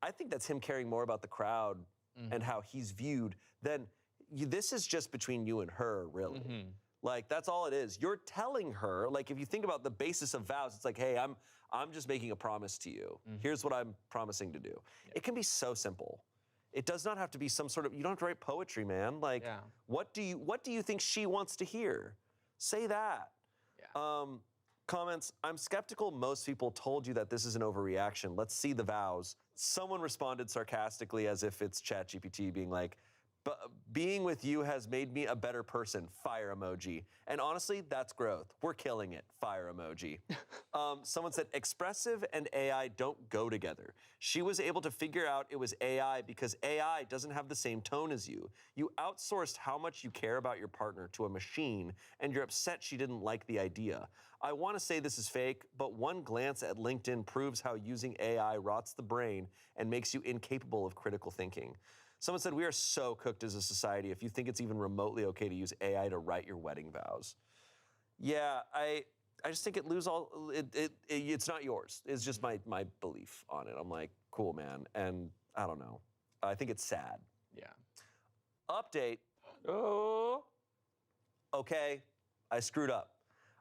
I think that's him caring more about the crowd and how he's viewed than this is just between you and her, really. Like that's all it is. You're telling her, like if you think about the basis of vows, it's like, hey, I'm just making a promise to you. Here's what I'm promising to do. It can be so simple. It does not have to be some sort of, you don't have to write poetry, man. Like what do you think she wants to hear? Say that. Comments, I'm skeptical most people told you that this is an overreaction. Let's see the vows. Someone responded sarcastically as if it's ChatGPT being like, being with you has made me a better person, fire emoji. And honestly, that's growth. We're killing it, fire emoji. Someone said, expressive and AI don't go together. She was able to figure out it was AI because AI doesn't have the same tone as you. You outsourced how much you care about your partner to a machine, and you're upset she didn't like the idea. I want to say this is fake, but one glance at LinkedIn proves how using AI rots the brain and makes you incapable of critical thinking. Someone said, we are so cooked as a society if you think it's even remotely okay to use AI to write your wedding vows. Yeah, I just think it's not yours. It's just my belief on it. I'm like, cool, man. And I don't know. I think it's sad. Yeah. Update. Okay, I screwed up.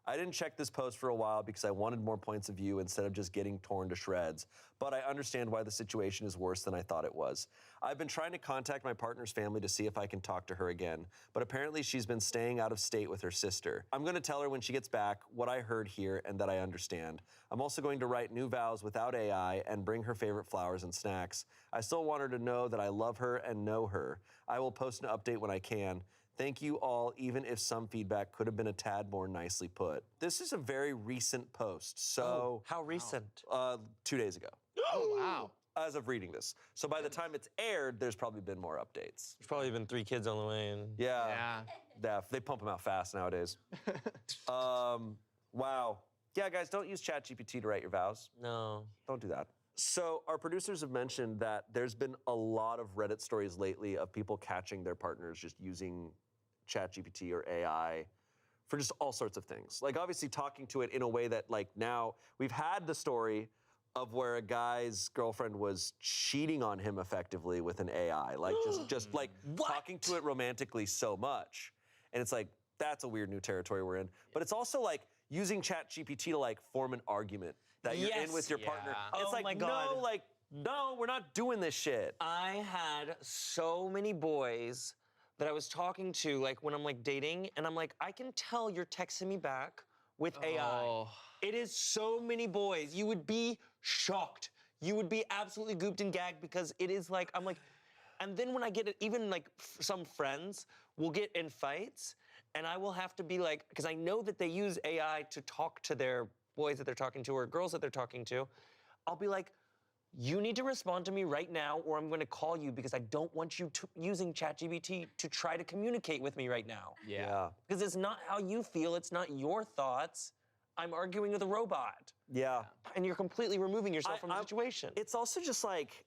I didn't check this post for a while because I wanted more points of view instead of just getting torn to shreds, but I understand why the situation is worse than I thought it was. I've been trying to contact my partner's family to see if I can talk to her again, but apparently she's been staying out of state with her sister. I'm going to tell her when she gets back what I heard here and that I understand. I'm also going to write new vows without AI and bring her favorite flowers and snacks. I still want her to know that I love her and know her. I will post an update when I can. Thank you all, even if some feedback could have been a tad more nicely put. This is a very recent post, so How recent? 2 days ago, Oh, wow. as of reading this. So by the time it's aired, there's probably been more updates. There's probably been 3 kids on the way. And Yeah, they pump them out fast nowadays. Wow. Yeah, guys, don't use ChatGPT to write your vows. No. Don't do that. So our producers have mentioned that there's been a lot of Reddit stories lately of people catching their partners just using ChatGPT or AI for just all sorts of things. Like obviously talking to it in a way that like now we've had the story of where a guy's girlfriend was cheating on him effectively with an AI, like just like talking to it romantically so much. And it's like, that's a weird new territory we're in. But it's also like using ChatGPT to like form an argument that you're in with your partner. Yeah. It's Oh like, my God. no, we're not doing this shit. I had so many boys that I was talking to, like when I'm like dating, and I'm like, I can tell you're texting me back with AI. Oh. It is so many boys. You would be shocked. You would be absolutely gooped and gagged because it is like, I'm like, and then when I get it, even like some friends will get in fights, and I will have to be like, because I know that they use AI to talk to their boys that they're talking to or girls that they're talking to. I'll be like, you need to respond to me right now or I'm gonna call you because I don't want you using ChatGPT to try to communicate with me right now. Yeah. Because it's not how you feel, it's not your thoughts. I'm arguing with a robot. Yeah. And you're completely removing yourself from the situation. It's also just like,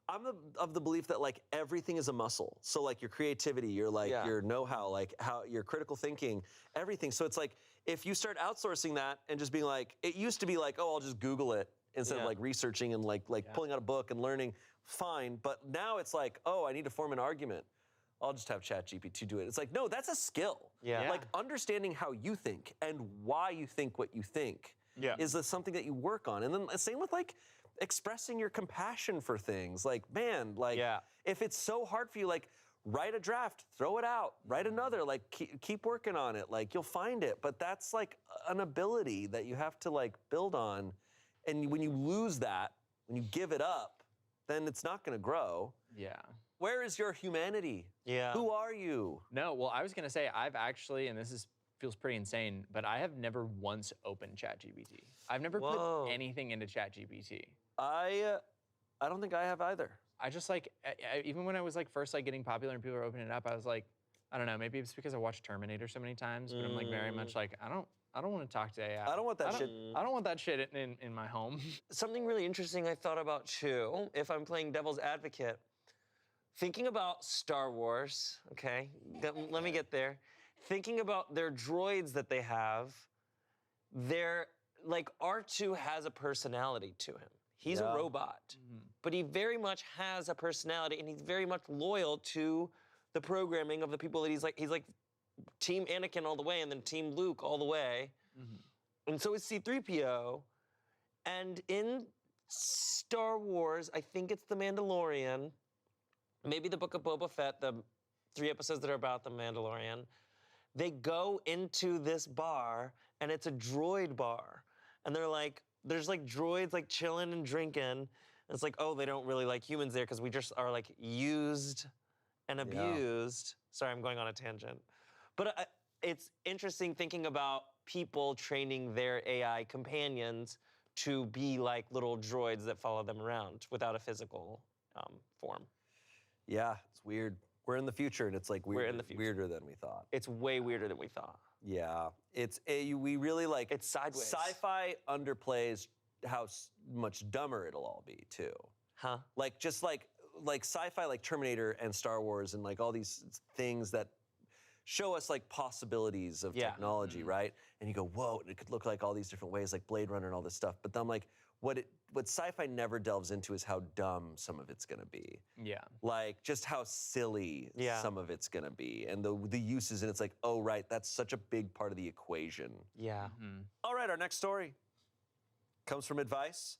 I'm of the belief that like everything is a muscle. So like your creativity, your like your know-how, like how your critical thinking, everything. So it's like if you start outsourcing that and just being like, it used to be like, oh, I'll just Google it instead of like researching and like pulling out a book and learning, fine. But now it's like, oh, I need to form an argument. I'll just have ChatGPT do it. It's like, no, that's a skill. Yeah. Like understanding how you think and why you think what you think is something that you work on. And then same with like expressing your compassion for things. Like, man, like if it's so hard for you, like write a draft, throw it out, write another, like keep working on it. Like you'll find it. But that's like an ability that you have to like build on. And when you lose that, when you give it up, then it's not gonna grow. Yeah. Where is your humanity? Yeah. Who are you? No, well, I was gonna say I've actually, and this feels pretty insane, but I have never once opened ChatGPT. I've never put anything into ChatGPT. I don't think I have either. I just like, even when I was like first like getting popular and people were opening it up, I was like, I don't know, maybe it's because I watched Terminator so many times, but I'm like very much like, I don't want to talk to AI. I don't want that shit. I don't want that shit in my home. Something really interesting I thought about too, if I'm playing devil's advocate, thinking about Star Wars, okay, let me get there. Thinking about their droids that they have, they're, like R2 has a personality to him. He's a robot, but he very much has a personality and he's very much loyal to the programming of the people that he's like Team Anakin all the way and then Team Luke all the way. And so is C-3PO. And in Star Wars, I think it's The Mandalorian, maybe the Book of Boba Fett, the 3 episodes that are about the Mandalorian, they go into this bar and it's a droid bar. And they're like, there's like droids like chilling and drinking. And it's like, oh, they don't really like humans there because we just are like used and abused. Sorry, I'm going on a tangent. But it's interesting thinking about people training their AI companions to be like little droids that follow them around without a physical form. Yeah, it's weird. We're in the future, and it's like weirder than we thought. It's way weirder than we thought. Yeah, we really like. It's sideways. Sci-fi underplays how much dumber it'll all be too. Huh? Like just like sci-fi, like Terminator and Star Wars, and like all these things that show us like possibilities of technology, right? And you go, whoa, it could look like all these different ways, like Blade Runner and all this stuff. But then I'm like, what sci-fi never delves into is how dumb some of it's gonna be. Yeah. Like just how silly some of it's gonna be, and the uses, and it's like, oh right, that's such a big part of the equation. Yeah. All right, our next story comes from advice.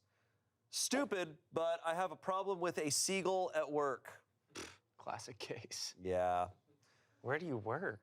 Stupid, but I have a problem with a seagull at work. Classic case. Yeah. Where do you work?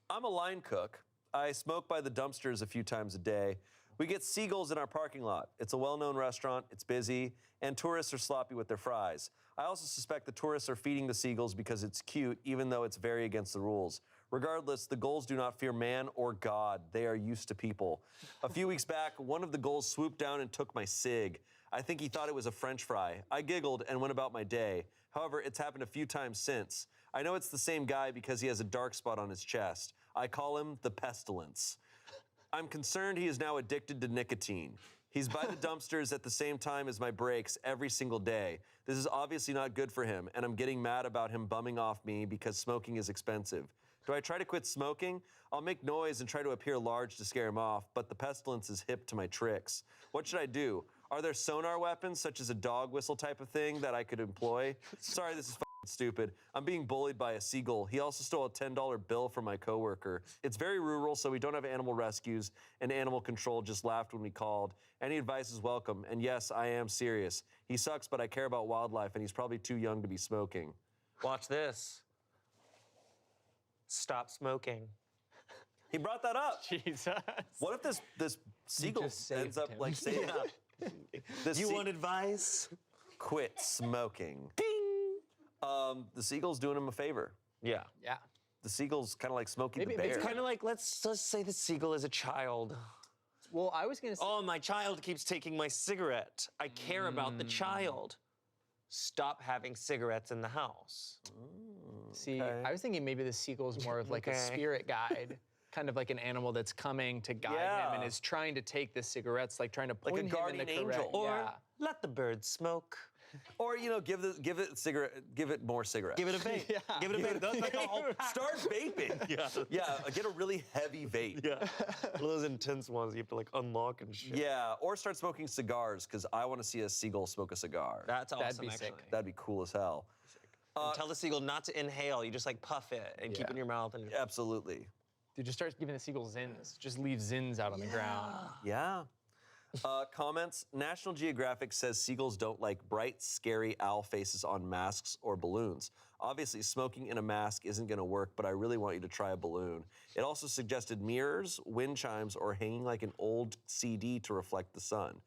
I'm a line cook. I smoke by the dumpsters a few times a day. We get seagulls in our parking lot. It's a well-known restaurant, it's busy, and tourists are sloppy with their fries. I also suspect the tourists are feeding the seagulls because it's cute, even though it's very against the rules. Regardless, the gulls do not fear man or God. They are used to people. A few weeks back, one of the gulls swooped down and took my cig. I think he thought it was a French fry. I giggled and went about my day. However, it's happened a few times since. I know it's the same guy because he has a dark spot on his chest. I call him the pestilence. I'm concerned he is now addicted to nicotine. He's by the dumpsters at the same time as my breaks every single day. This is obviously not good for him, and I'm getting mad about him bumming off me because smoking is expensive. Do I try to quit smoking? I'll make noise and try to appear large to scare him off, but the pestilence is hip to my tricks. What should I do? Are there sonar weapons, such as a dog whistle type of thing, that I could employ? Sorry, this is stupid. I'm being bullied by a seagull. He also stole a $10 bill from my coworker. It's very rural, so we don't have animal rescues, and animal control just laughed when we called. Any advice is welcome, and yes, I am serious. He sucks, but I care about wildlife, and he's probably too young to be smoking. Watch this. Stop smoking. He brought that up. Jesus. What if this seagull just ends saved up him. like saying, You want advice? quit smoking? Ding. The seagull's doing him a favor. Yeah. Yeah. The seagull's kind of like Smokey Maybe- the Bear. It's kind of like, let's say the seagull is a child. Well, I was gonna say. Oh, my child keeps taking my cigarette. I care about the child. Stop having cigarettes in the house. See, okay. I was thinking maybe the seagull's more of like a Okay. spirit guide, kind of like an animal that's coming to guide him and Yeah. is trying to take the cigarettes, like trying to Like a point him in guardian the angel. correct. Or Yeah. let the bird smoke. Or give it more cigarettes. Give it a vape. Yeah. Give it a vape. That's like a whole Start vaping. Yeah, get a really heavy vape. Yeah. One of those intense ones you have to like unlock and shit. Yeah, or start smoking cigars, because I want to see a seagull smoke a cigar. That's awesome, That'd be actually. sick. That'd be cool as hell. And tell the seagull not to inhale. You just like puff it and keep it in your mouth. And Absolutely. Dude, just start giving the seagull zins. Just leave zins out on the ground. Yeah. Comments. National Geographic says seagulls don't like bright, scary owl faces on masks or balloons. Obviously, smoking in a mask isn't going to work, but I really want you to try a balloon. It also suggested mirrors, wind chimes, or hanging like an old CD to reflect the sun.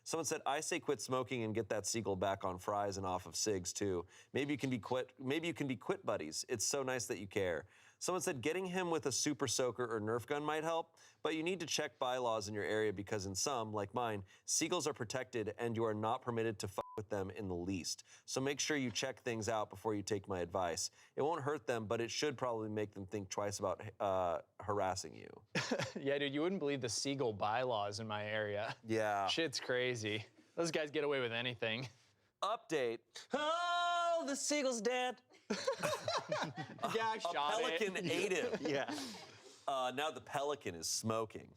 Someone said, I say quit smoking and get that seagull back on fries and off of cigs too. Maybe you can be quit buddies. It's so nice that you care. Someone said getting him with a super soaker or Nerf gun might help, but you need to check bylaws in your area because in some, like mine, seagulls are protected and you are not permitted to fuck with them in the least. So make sure you check things out before you take my advice. It won't hurt them, but it should probably make them think twice about harassing you. Yeah, dude, you wouldn't believe the seagull bylaws in my area. Yeah. Shit's crazy. Those guys get away with anything. Update. oh, the seagull's dead. Yeah, I A shot pelican it. ate him. Yeah. Now the pelican is smoking.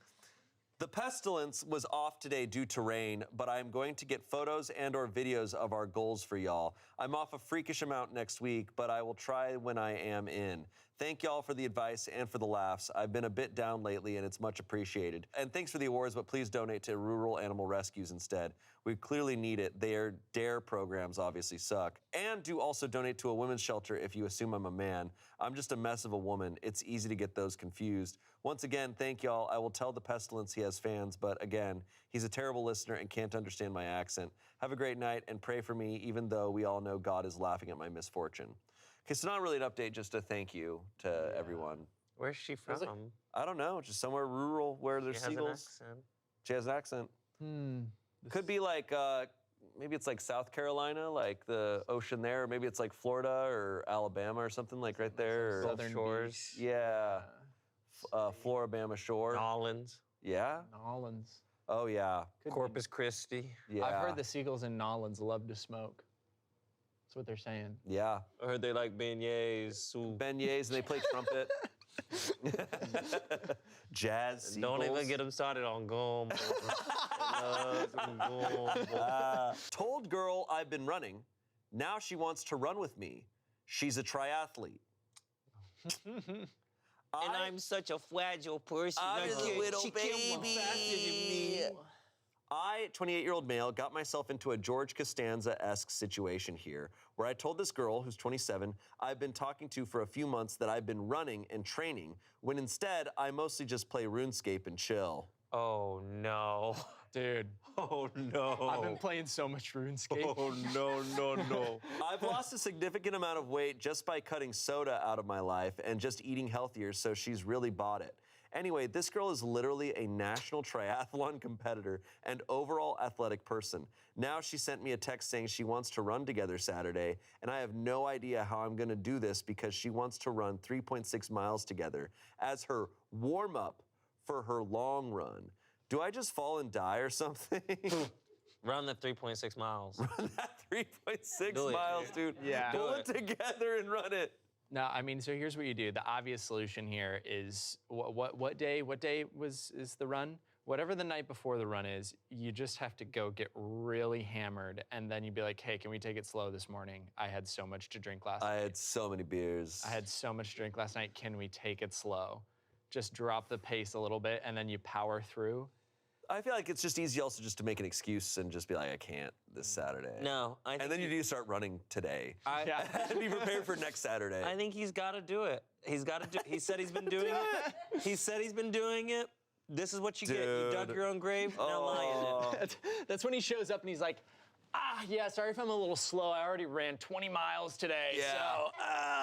The pestilence was off today due to rain, but I am going to get photos and or videos of our goals for y'all. I'm off a freakish amount next week, but I will try when I am in. Thank y'all for the advice and for the laughs. I've been a bit down lately and it's much appreciated. And thanks for the awards, but please donate to rural animal rescues instead. We clearly need it. Their DARE programs obviously suck. And do also donate to a women's shelter if you assume I'm a man. I'm just a mess of a woman. It's easy to get those confused. Once again, thank y'all. I will tell the pestilence he has fans, but again, he's a terrible listener and can't understand my accent. Have a great night and pray for me, even though we all know God is laughing at my misfortune. Okay, so not really an update, just a thank you to everyone. Where's she from? I don't know, just somewhere rural where there's She has an seagulls. accent. She has an accent. Could be like, maybe it's like South Carolina, like the ocean there, or maybe it's like Florida or Alabama or something like right there. Or, Southern Shores. yeah, Floribama Shore. Nolans. Yeah. Nolans. Oh yeah. Corpus Christi. Yeah. I've heard the seagulls in Nolans love to smoke. That's what they're saying. Yeah. I heard they like beignets, soup. Beignets and they play trumpet. Jazz. Don't even seagulls. get them started on gum. Told girl I've been running. Now she wants to run with me. She's a triathlete. And I'm such a fragile person. I'm a little she can't run baby. faster than me. I, 28-year-old male, got myself into a George Costanza-esque situation here, where I told this girl, who's 27, I've been talking to for a few months that I've been running and training, when instead I mostly just play RuneScape and chill. Oh no. Dude, Oh no. I've been playing so much RuneScape. Oh no. I've lost a significant amount of weight just by cutting soda out of my life and just eating healthier, so she's really bought it. Anyway, this girl is literally a national triathlon competitor and overall athletic person. Now she sent me a text saying she wants to run together Saturday, and I have no idea how I'm gonna do this because she wants to run 3.6 miles together as her warm-up for her long run. Do I just fall and die or something? Run the 3.6 miles. Run that 3.6 Do it. miles, dude. Yeah. Pull Do it together and run it. No, I mean, so here's what you do. The obvious solution here is what day is the run? Whatever the night before the run is, you just have to go get really hammered, and then you'd be like, hey, can we take it slow this morning? I had so much to drink last I night. had so many beers. I had so much to drink last night. Can we take it slow? Just drop the pace a little bit, and then you power through. I feel like it's just easy also just to make an excuse and just be like, I can't this Saturday. No, I think And then you need to start running today. Yeah. And be prepared for next Saturday. I think he's got to do it. He's got to do. He said he's been doing it. He said he's been doing it. This is what you get. You dug Dude. your own grave. Now lie in it. That's when he shows up and he's like, yeah, sorry if I'm a little slow. I already ran 20 miles today, Yeah. so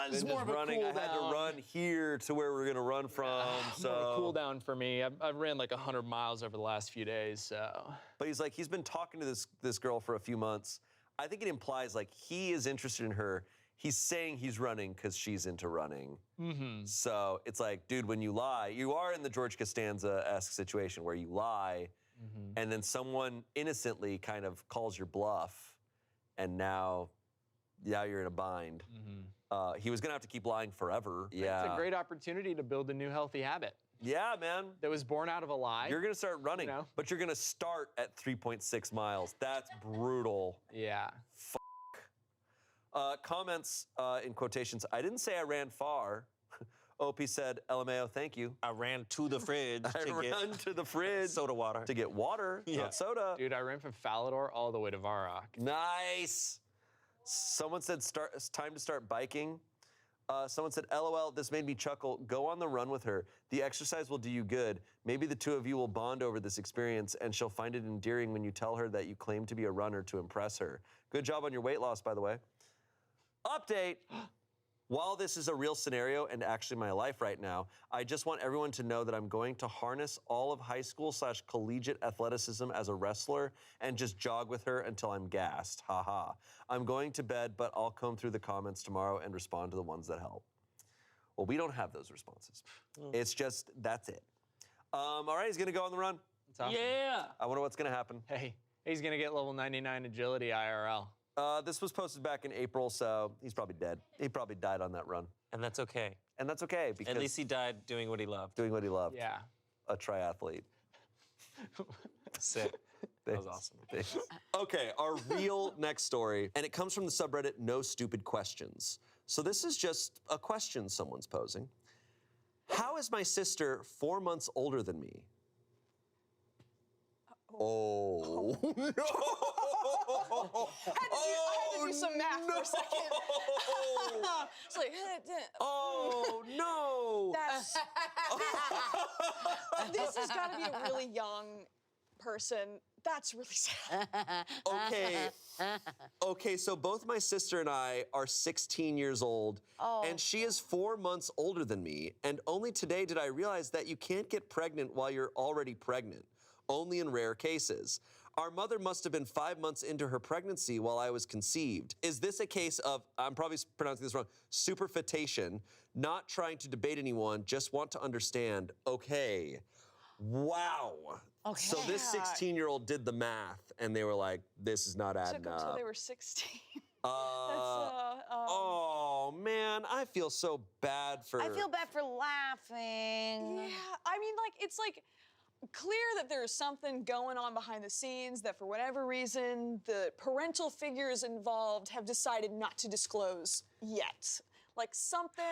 this is Then more just of a running. cool I had to down. run here to where we're gonna run from. More of a cool So, down for me. I've ran like 100 miles over the last few days, so. but he's like, he's been talking to this girl for a few months. I think it implies like he is interested in her. He's saying he's running because she's into running. Mm-hmm. So it's like, dude, when you lie, you are in the George Costanza-esque situation where you lie, and then someone innocently kind of calls your bluff, and now you're in a bind. He was gonna have to keep lying forever. Yeah. It's a great opportunity to build a new healthy habit Yeah, man. that was born out of a lie. You're gonna start running, know. but you're gonna start at 3.6 miles. That's brutal. Yeah. Comments in quotations. I didn't say I ran far. Opie said, LMAO, thank you. I ran to the fridge I to get ran to the fridge soda water. to get water, Yeah. not soda. Dude, I ran from Falador all the way to Varrock. Nice. Someone said it's time to start biking. Someone said, LOL, this made me chuckle. Go on the run with her. The exercise will do you good. Maybe the two of you will bond over this experience and she'll find it endearing when you tell her that you claim to be a runner to impress her. Good job on your weight loss, by the way. Update. While this is a real scenario and actually my life right now, I just want everyone to know that I'm going to harness all of high school / collegiate athleticism as a wrestler and just jog with her until I'm gassed. Haha. I'm going to bed, but I'll comb through the comments tomorrow and respond to the ones that help. Well, we don't have those responses. It's just, that's it. All right, he's gonna go on the run. That's awesome. Yeah. I wonder what's gonna happen. Hey, he's gonna get level 99 agility IRL. This was posted back in April, so he's probably dead. He probably died on that run. And that's okay. And that's okay, because At least he died doing what he loved. doing what he loved. Yeah. A triathlete. Sick. That was Thanks. awesome. Thanks. Okay, our real next story, and it comes from the subreddit No Stupid Questions. So this is just a question someone's posing. How is my sister 4 months older than me? Oh, no! I had to do some math for a second. It's like, Oh, no! that's. This has got to be a really young person. That's really sad. Okay, so both my sister and I are 16 years old, and she is 4 months older than me, and only today did I realize that you can't get pregnant while you're already pregnant, only in rare cases. Our mother must have been 5 months into her pregnancy while I was conceived. Is this a case of, I'm probably pronouncing this wrong, superfetation, not trying to debate anyone, just want to understand? Okay. Wow. Okay. So this Yeah. 16-year-old did the math, and they were like, this is not adding Took them until up. they were 16. Oh, man, I feel so bad for... I feel bad for laughing. Yeah, I mean, like, it's like clear that there's something going on behind the scenes that for whatever reason, the parental figures involved have decided not to disclose yet. Like something,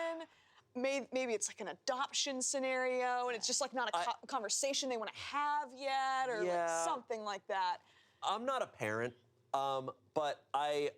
maybe it's like an adoption scenario and it's just like not a conversation they want to have yet or Yeah. like something like that. I'm not a parent, but I'm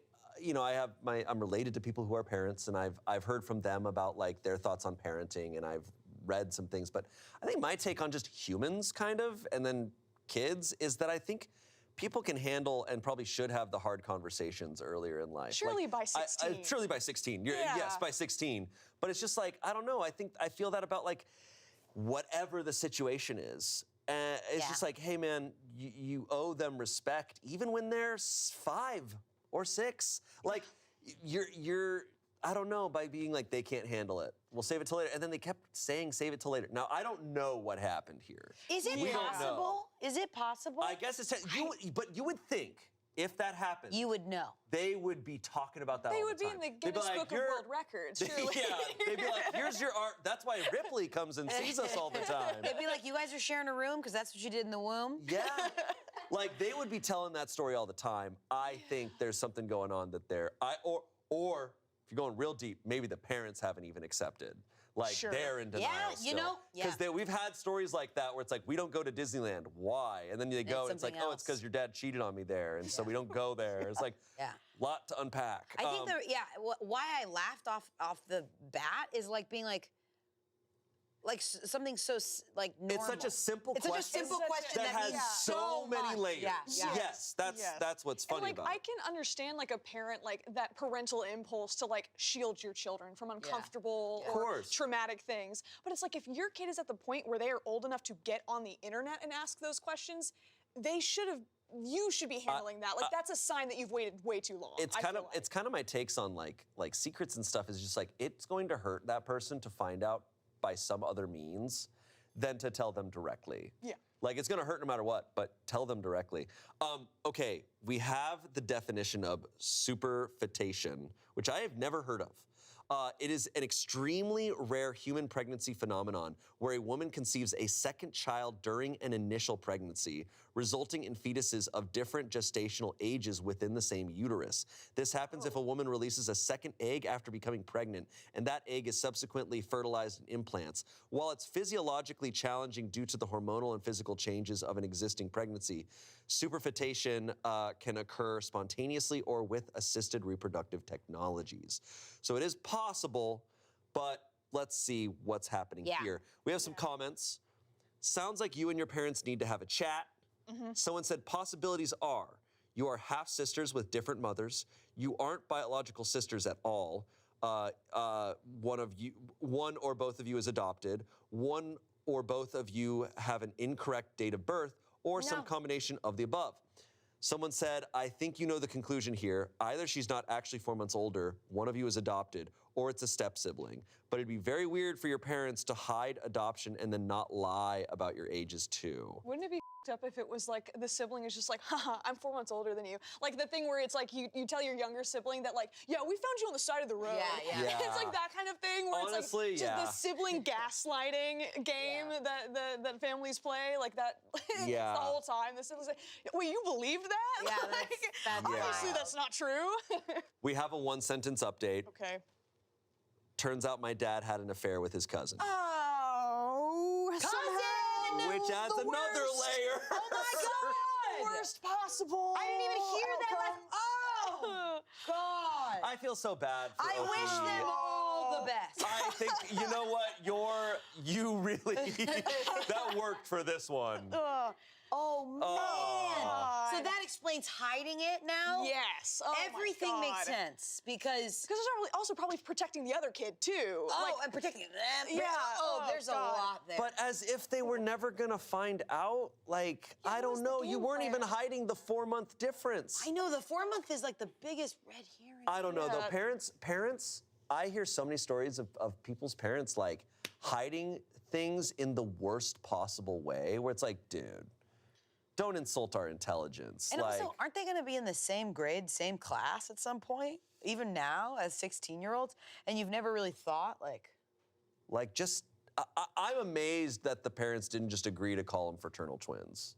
related to people who are parents, and I've heard from them about like their thoughts on parenting, and I've read some things. But I think my take on just humans, kind of, and then kids, is that I think people can handle and probably should have the hard conversations earlier in life. Surely by 16. Surely by 16. Yeah. Yes, by 16. But it's just like, I don't know. I feel that about like whatever the situation is. And it's just like, hey man, you owe them respect, even when they're 5 or 6. Like you're I don't know, by being like, they can't handle it. We'll save it till later. And then they kept saying, save it till later. Now, I don't know what happened here. Is it We don't know. possible? Is it possible? I guess it's, but you would think, if that happened, You would know. they would be talking about that They all would the be time. in the They'd be Guinness like, Book of "You're-" World Records, surely. Yeah, they'd be like, here's your art. That's why Ripley comes and sees us all the time. They'd be like, you guys are sharing a room because that's what you did in the womb? Yeah. Like, they would be telling that story all the time. I think there's something going on that or if you're going real deep, maybe the parents haven't even accepted. Like, Sure. they're in denial Yeah, you know, Because we've had stories like that where it's like, we don't go to Disneyland. Why? And then they go, and it's like, something oh, it's because else. your dad cheated on me there, and so we don't go there. It's like, Yeah. lot to unpack. I think why I laughed off the bat is like being like something so like normal. It's such a simple It's such a question simple question that has means so many much. layers. Yeah. Yes, that's what's And funny like, about I it. can understand like a parent, like that parental impulse to like shield your children from uncomfortable Of or course. traumatic things. But it's like, if your kid is at the point where they are old enough to get on the internet and ask those questions, you should be handling that. Like, that's a sign that you've waited way too long. It's kind of my takes on like secrets and stuff, is just like, it's going to hurt that person to find out by some other means than to tell them directly. Yeah. Like, it's gonna hurt no matter what, but tell them directly. Okay, we have the definition of superfetation, which I have never heard of. It is an extremely rare human pregnancy phenomenon where a woman conceives a second child during an initial pregnancy, resulting in fetuses of different gestational ages within the same uterus. This happens if a woman releases a second egg after becoming pregnant, and that egg is subsequently fertilized in implants. While it's physiologically challenging due to the hormonal and physical changes of an existing pregnancy, superfetation can occur spontaneously or with assisted reproductive technologies. So it is possible, but let's see what's happening here. We have some comments. Sounds like you and your parents need to have a chat. Someone said possibilities are, you are half sisters with different mothers. You aren't biological sisters at all. One or both of you is adopted. One or both of you have an incorrect date of birth, or some combination of the above. Someone said, I think you know the conclusion here. Either she's not actually 4 months older, one of you is adopted, or it's a step sibling. But it'd be very weird for your parents to hide adoption and then not lie about your ages too. Wouldn't it be up if it was like the sibling is just like, haha, I'm 4 months older than you. Like the thing where it's like you tell your younger sibling that like, yeah, we found you on the side of the road. Yeah. It's like that kind of thing where Honestly, it's like just the sibling gaslighting game that families play, like that. It's the whole time. The sibling's like, wait, you believed that? Yeah, Like, that's obviously wild. that's not true. We have a one-sentence update. Okay. Turns out my dad had an affair with his cousin. Oh, Cousin! Which adds the another worst. layer. Oh my God! Worst possible. I didn't even hear that. Oh, God. I feel so bad for I wish Opie. them all the best. I think, you know what, you really, that worked for this one. Oh, man. God. So that explains hiding it now? Yes. Oh, my Everything makes God. sense because... Because there's also probably protecting the other kid too. Oh, Like, and protecting them. Yeah, Oh, oh, there's a God. lot there. But as if they were never gonna find out, like, I what was don't the know, you game weren't even plan? hiding the 4-month difference. I know, the 4-month is like the biggest red herring. I don't know, though. Yeah. Parents, I hear so many stories of people's parents, like, hiding things in the worst possible way, where it's like, dude, don't insult our intelligence. And like, also, aren't they gonna be in the same grade, same class at some point? Even now, as 16-year-olds? And you've never really thought, like... just, I'm amazed that the parents didn't just agree to call them fraternal twins.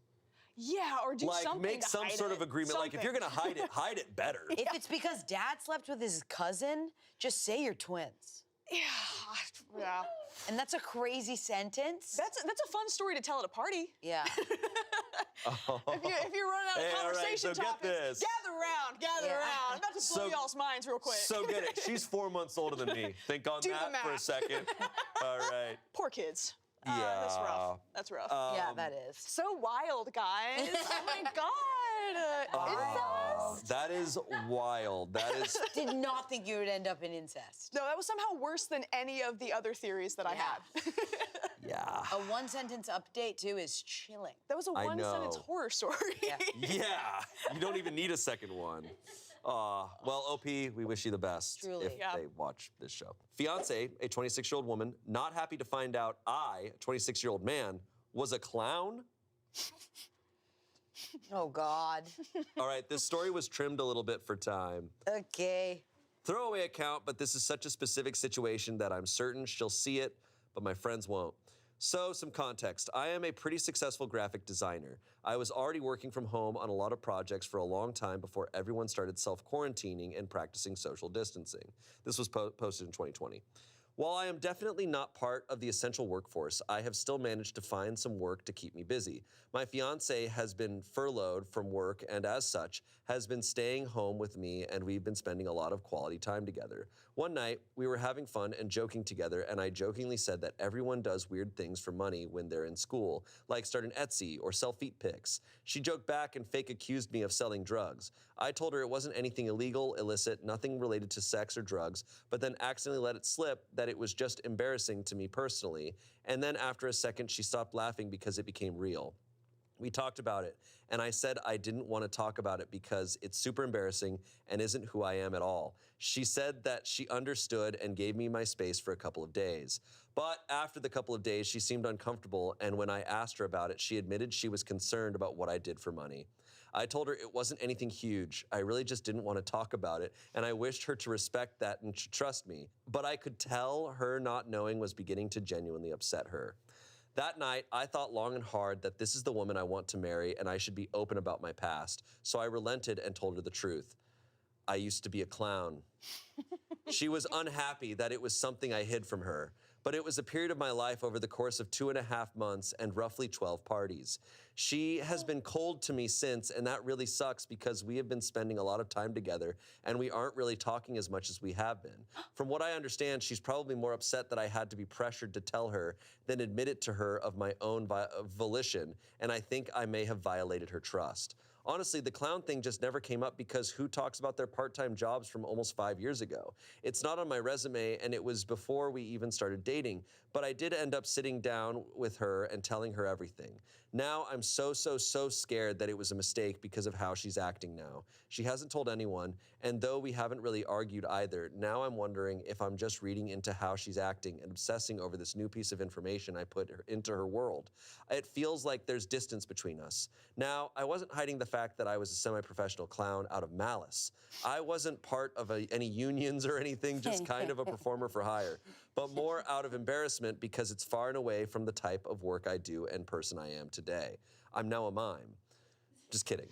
yeah, or do Like, something make to some hide sort it. of agreement. Like, if you're gonna hide it better. If it's because dad slept with his cousin, just say you're twins. Yeah. And that's a crazy sentence. That's a fun story to tell at a party. Yeah. If you run out of Hey, all right, conversation so get topics, this. gather Yeah. around. I'm about to blow So- y'all's minds real quick. So get it. She's 4 months older than me. Think on Do the that for a math. second. All right. Poor kids. Yeah. That's rough. That's rough. Yeah, that is. So wild, guys. Oh my God. Incest. That is wild. That is. Did not think you would end up in incest. No, that was somehow worse than any of the other theories that I had. Yeah. A one sentence update too is chilling. That was a I one-sentence know. horror story. Yeah. Yeah. You don't even need a second one. Well, OP, we wish you the best Truly. if Yeah. they watch this show. Fiancée, a 26-year-old woman, not happy to find out I, a 26-year-old man, was a clown. Oh God. All right, this story was trimmed a little bit for time. Okay. Throwaway account, but this is such a specific situation that I'm certain she'll see it, but my friends won't. So, some context. I am a pretty successful graphic designer. I was already working from home on a lot of projects for a long time before everyone started self-quarantining and practicing social distancing. This was posted in 2020. While I am definitely not part of the essential workforce, I have still managed to find some work to keep me busy. My fiancé has been furloughed from work and as such has been staying home with me, and we've been spending a lot of quality time together. One night, we were having fun and joking together, and I jokingly said that everyone does weird things for money when they're in school, like start an Etsy or sell feet pics. She joked back and fake accused me of selling drugs. I told her it wasn't anything illegal, illicit, nothing related to sex or drugs, but then accidentally let it slip that it was just embarrassing to me personally. And then after a second, she stopped laughing because it became real. We talked about it, and I said I didn't want to talk about it because it's super embarrassing and isn't who I am at all. She said that she understood and gave me my space for a couple of days. But after the couple of days, she seemed uncomfortable, and when I asked her about it, she admitted she was concerned about what I did for money. I told her it wasn't anything huge. I really just didn't want to talk about it, and I wished her to respect that and to trust me. But I could tell her not knowing was beginning to genuinely upset her. That night, I thought long and hard that this is the woman I want to marry and I should be open about my past. So I relented and told her the truth. I used to be a clown. She was unhappy that it was something I hid from her, but it was a period of my life over the course of 2.5 months and roughly 12 parties. She has been cold to me since, and that really sucks because we have been spending a lot of time together and we aren't really talking as much as we have been. From what I understand, she's probably more upset that I had to be pressured to tell her than admit it to her of my own volition, and I think I may have violated her trust. Honestly, the clown thing just never came up because who talks about their part-time jobs from almost 5 years ago? It's not on my resume, and it was before we even started dating, but I did end up sitting down with her and telling her everything. Now I'm so scared that it was a mistake because of how she's acting now. She hasn't told anyone, and though we haven't really argued either, now I'm wondering if I'm just reading into how she's acting and obsessing over this new piece of information I put into her world. It feels like there's distance between us. Now, I wasn't hiding the fact that I was a semi-professional clown out of malice. I wasn't part of any unions or anything, just kind of a performer for hire, but more out of embarrassment because it's far and away from the type of work I do and person I am today. I'm now a mime. Just kidding.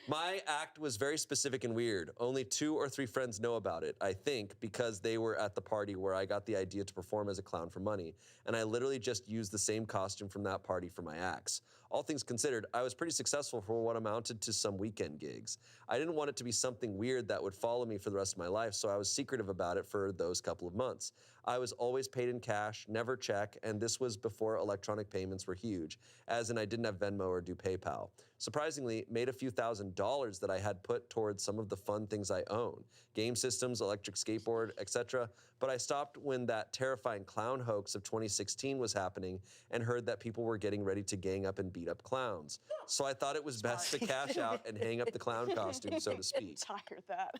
My act was very specific and weird. Only 2 or 3 friends know about it, I think, because they were at the party where I got the idea to perform as a clown for money, and I literally just used the same costume from that party for my acts. All things considered, I was pretty successful for what amounted to some weekend gigs. I didn't want it to be something weird that would follow me for the rest of my life, so I was secretive about it for those couple of months. I was always paid in cash, never check, and this was before electronic payments were huge, as in I didn't have Venmo or do PayPal. Surprisingly, made a few $1,000s that I had put towards some of the fun things I own, game systems, electric skateboard, etc. But I stopped when that terrifying clown hoax of 2016 was happening and heard that people were getting ready to gang up and beat up clowns. So I thought it was best to cash out and hang up the clown costume, so to speak. Tired that.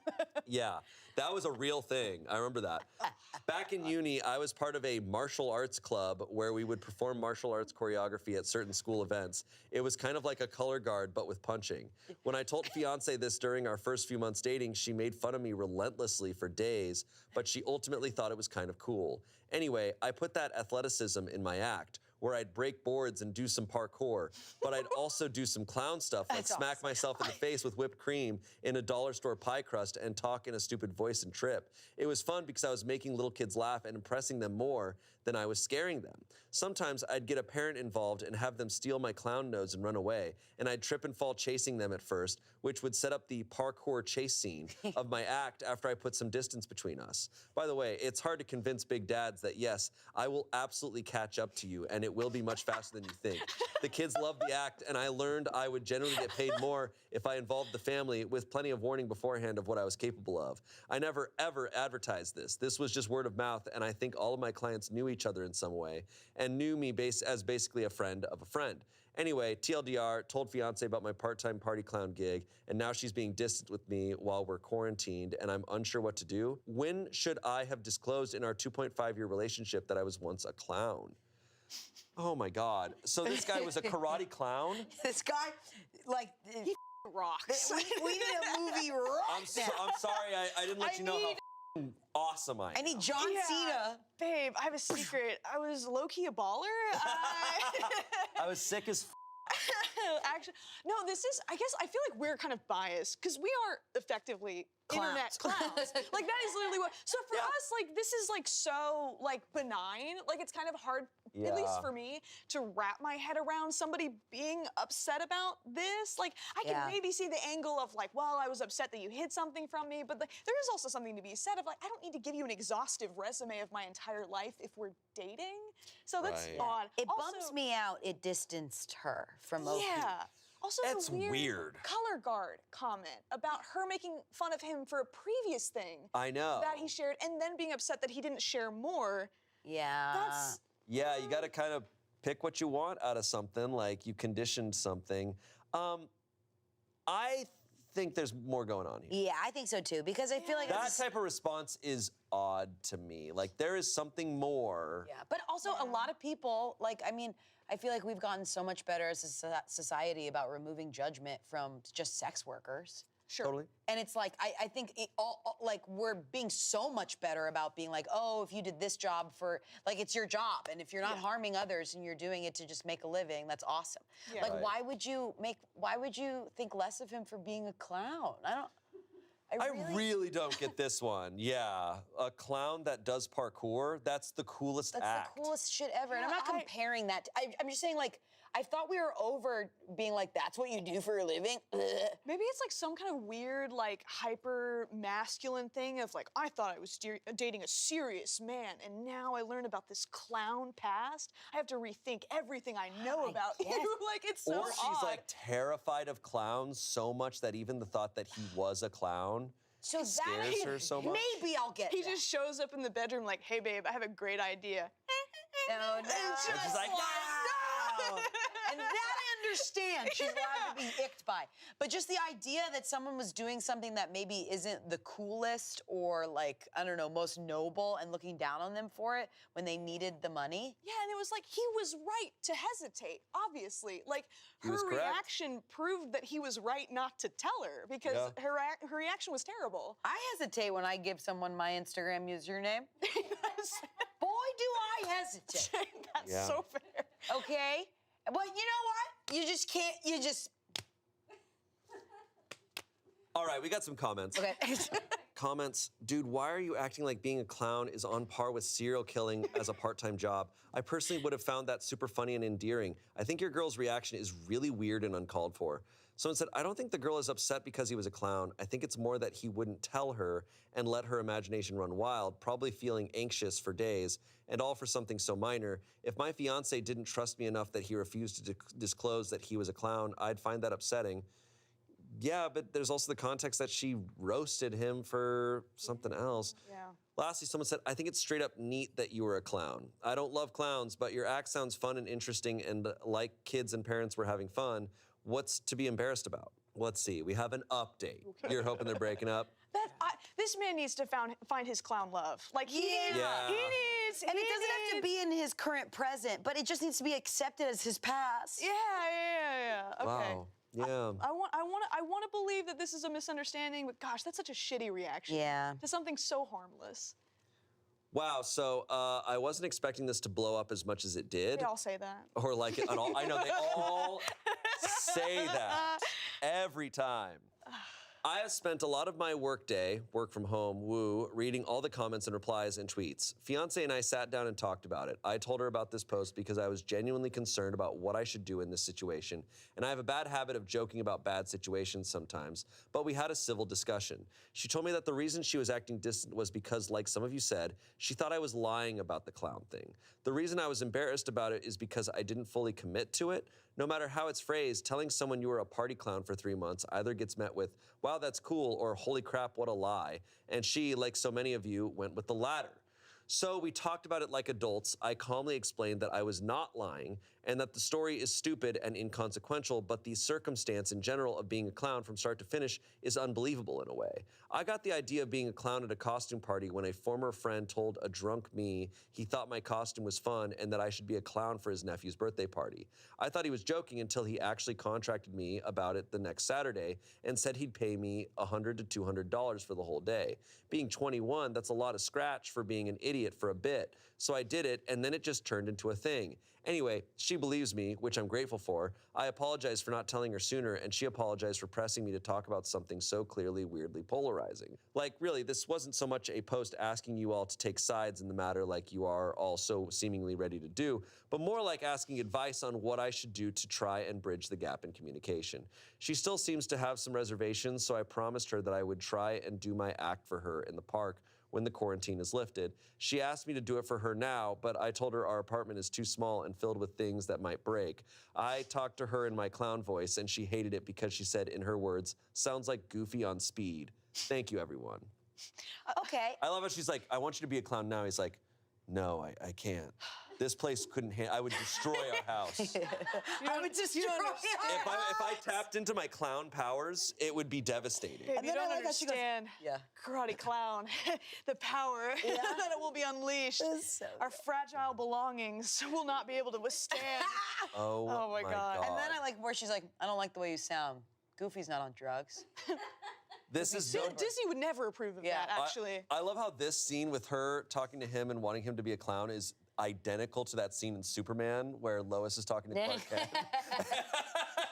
Yeah, that was a real thing. I remember that. Back in uni, I was part of a martial arts club where we would perform martial arts choreography at certain school events. It was kind of like a color guard, but with punching. When I told Fiancée this during our first few months dating, she made fun of me relentlessly for days, but she ultimately thought it was kind of cool. Anyway, I put that athleticism in my act. where I'd break boards and do some parkour, but I'd also do some clown stuff like That's smack awesome. myself in the face with whipped cream in a dollar store pie crust and talk in a stupid voice and trip. It was fun because I was making little kids laugh and impressing them more than I was scaring them. Sometimes I'd get a parent involved and have them steal my clown nose and run away, and I'd trip and fall chasing them at first, which would set up the parkour chase scene of my act after I put some distance between us. By the way, it's hard to convince big dads that yes, I will absolutely catch up to you and it will be much faster than you think. The kids loved the act, and I learned I would generally get paid more if I involved the family with plenty of warning beforehand of what I was capable of. I never ever advertised this. This was just word of mouth, and I think all of my clients knew each other in some way and knew me as basically a friend of a friend. Anyway, TLDR, told Fiancée about my part-time party clown gig, and now she's being distant with me while we're quarantined, and I'm unsure what to do. When should I have disclosed in our 2.5-year relationship that I was once a clown? Oh my God. So this guy was a karate clown? This guy, like, He rocks. we need a movie right now. I'm sorry, I didn't let you know how f***ing awesome I am. I need John Cena. Babe, I have a secret. I was low-key a baller. I was sick as Actually, no, I guess I feel like we're kind of biased because we are effectively internet Clowns. clowns. Like that is literally what, so for us, like this is like so like benign. Like it's kind of hard, at least for me, to wrap my head around somebody being upset about this. Like I can maybe see the angle of like, well, I was upset that you hid something from me, but there is also something to be said of like, I don't need to give you an exhaustive resume of my entire life if we're dating. So that's odd. It Also- bums me out. It distanced her from OP. Yeah. Also, That's the weird. color guard comment about her making fun of him for a previous thing I know. that he shared, and then being upset that he didn't share more. Yeah. That's Yeah, you got to kind of pick what you want out of something, like you conditioned something. I think there's more going on here. Yeah, I think so too, because I feel like That it's type of response is odd to me. Like there is something more. yeah, but also a lot of people, like, I mean, I feel like we've gotten so much better as a society about removing judgment from just sex workers. sure. Totally. And it's like, I think like we're being so much better about being like, oh, if you did this job for, like, it's your job. And if you're not harming others and you're doing it to just make a living, that's awesome. Yeah. Like, Right. why would you think less of him for being a clown? I really don't get this one. Yeah, a clown that does parkour, that's the coolest That's act. the coolest shit ever. And I'm Yeah, not comparing that. I'm just saying, like, I thought we were over being like, that's what you do for a living. Ugh. Maybe it's like some kind of weird, like, hyper masculine thing of like, I thought I was dating a serious man, and now I learn about this clown past. I have to rethink everything I know about guess. you. Like, it's so Or she's odd. like terrified of clowns so much that even the thought that he was a clown So scares her so much. maybe I'll get He that. just shows up in the bedroom like, hey, babe, I have a great idea. No, no. And just And she's like, no! And that I understand. She's allowed to be icked by. But just the idea that someone was doing something that maybe isn't the coolest or, like, I don't know, most noble and looking down on them for it when they needed the money. Yeah, and it was like he was right to hesitate, obviously. Like He her was correct. reaction proved that he was right not to tell her because Yeah. her reaction was terrible. I hesitate when I give someone my Instagram username. Boy, do I hesitate. That's Yeah. so fair. Okay? But you know what? You just can't, All right, we got some comments. Okay. Comments, dude, why are you acting like being a clown is on par with serial killing as a part-time job? I personally would have found that super funny and endearing. I think your girl's reaction is really weird and uncalled for. Someone said, I don't think the girl is upset because he was a clown. I think it's more that he wouldn't tell her and let her imagination run wild, probably feeling anxious for days, and all for something so minor. If my fiancé didn't trust me enough that he refused to disclose that he was a clown, I'd find that upsetting. Yeah, but there's also the context that she roasted him for something else. Yeah. Lastly, someone said, I think it's straight up neat that you were a clown. I don't love clowns, but your act sounds fun and interesting, and like kids and parents were having fun. What's to be embarrassed about? Let's see. We have an update. You're hoping they're breaking up? This man needs to find his clown love. Like he needs. Yeah. He needs. And it doesn't have to be in his current present, but it just needs to be accepted as his past. Yeah. Okay. Wow. Yeah. I want to believe that this is a misunderstanding, but gosh, that's such a shitty reaction. Yeah. To something so harmless. Wow, so I wasn't expecting this to blow up as much as it did. They all say that. Or like it at all. I know, they all say that every time. I have spent a lot of my workday, work from home, reading all the comments and replies and tweets. Fiancée and I sat down and talked about it. I told her about this post because I was genuinely concerned about what I should do in this situation. And I have a bad habit of joking about bad situations sometimes, but we had a civil discussion. She told me that the reason she was acting distant was because, like some of you said, she thought I was lying about the clown thing. The reason I was embarrassed about it is because I didn't fully commit to it. No matter how it's phrased, telling someone you were a party clown for 3 months either gets met with, wow, that's cool, or holy crap, what a lie. And she, like so many of you, went with the latter. So we talked about it like adults. I calmly explained that I was not lying and that the story is stupid and inconsequential, but the circumstance in general of being a clown from start to finish is unbelievable in a way. I got the idea of being a clown at a costume party when a former friend told a drunk me he thought my costume was fun and that I should be a clown for his nephew's birthday party. I thought he was joking until he actually contracted me about it the next Saturday and said he'd pay me $100 to $200 for the whole day. Being 21, that's a lot of scratch for being an idiot for a bit. So I did it, and then it just turned into a thing. Anyway, she believes me, which I'm grateful for. I apologize for not telling her sooner, and she apologized for pressing me to talk about something so clearly weirdly polarizing. Like, really, this wasn't so much a post asking you all to take sides in the matter like you are all so seemingly ready to do, but more like asking advice on what I should do to try and bridge the gap in communication. She still seems to have some reservations, so I promised her that I would try and do my act for her in the park when the quarantine is lifted. She asked me to do it for her now, but I told her our apartment is too small and filled with things that might break. I talked to her in my clown voice, and she hated it because she said, in her words, sounds like Goofy on speed. Thank you, everyone. Okay. I love how she's like, I want you to be a clown now. He's like, no, I can't. This place couldn't handle, I would destroy our house. I would destroy If I tapped into my clown powers, it would be devastating. Babe, And you then I don't like how she goes, understand. yeah. Karate clown, the power that it will be unleashed. So Our fragile belongings will not be able to withstand. Oh my God. And then I like where she's like, I don't like the way you sound. Goofy's not on drugs. This is Disney would never approve of Yeah. that, actually. I love how this scene with her talking to him and wanting him to be a clown is identical to that scene in Superman where Lois is talking to Clark Kent.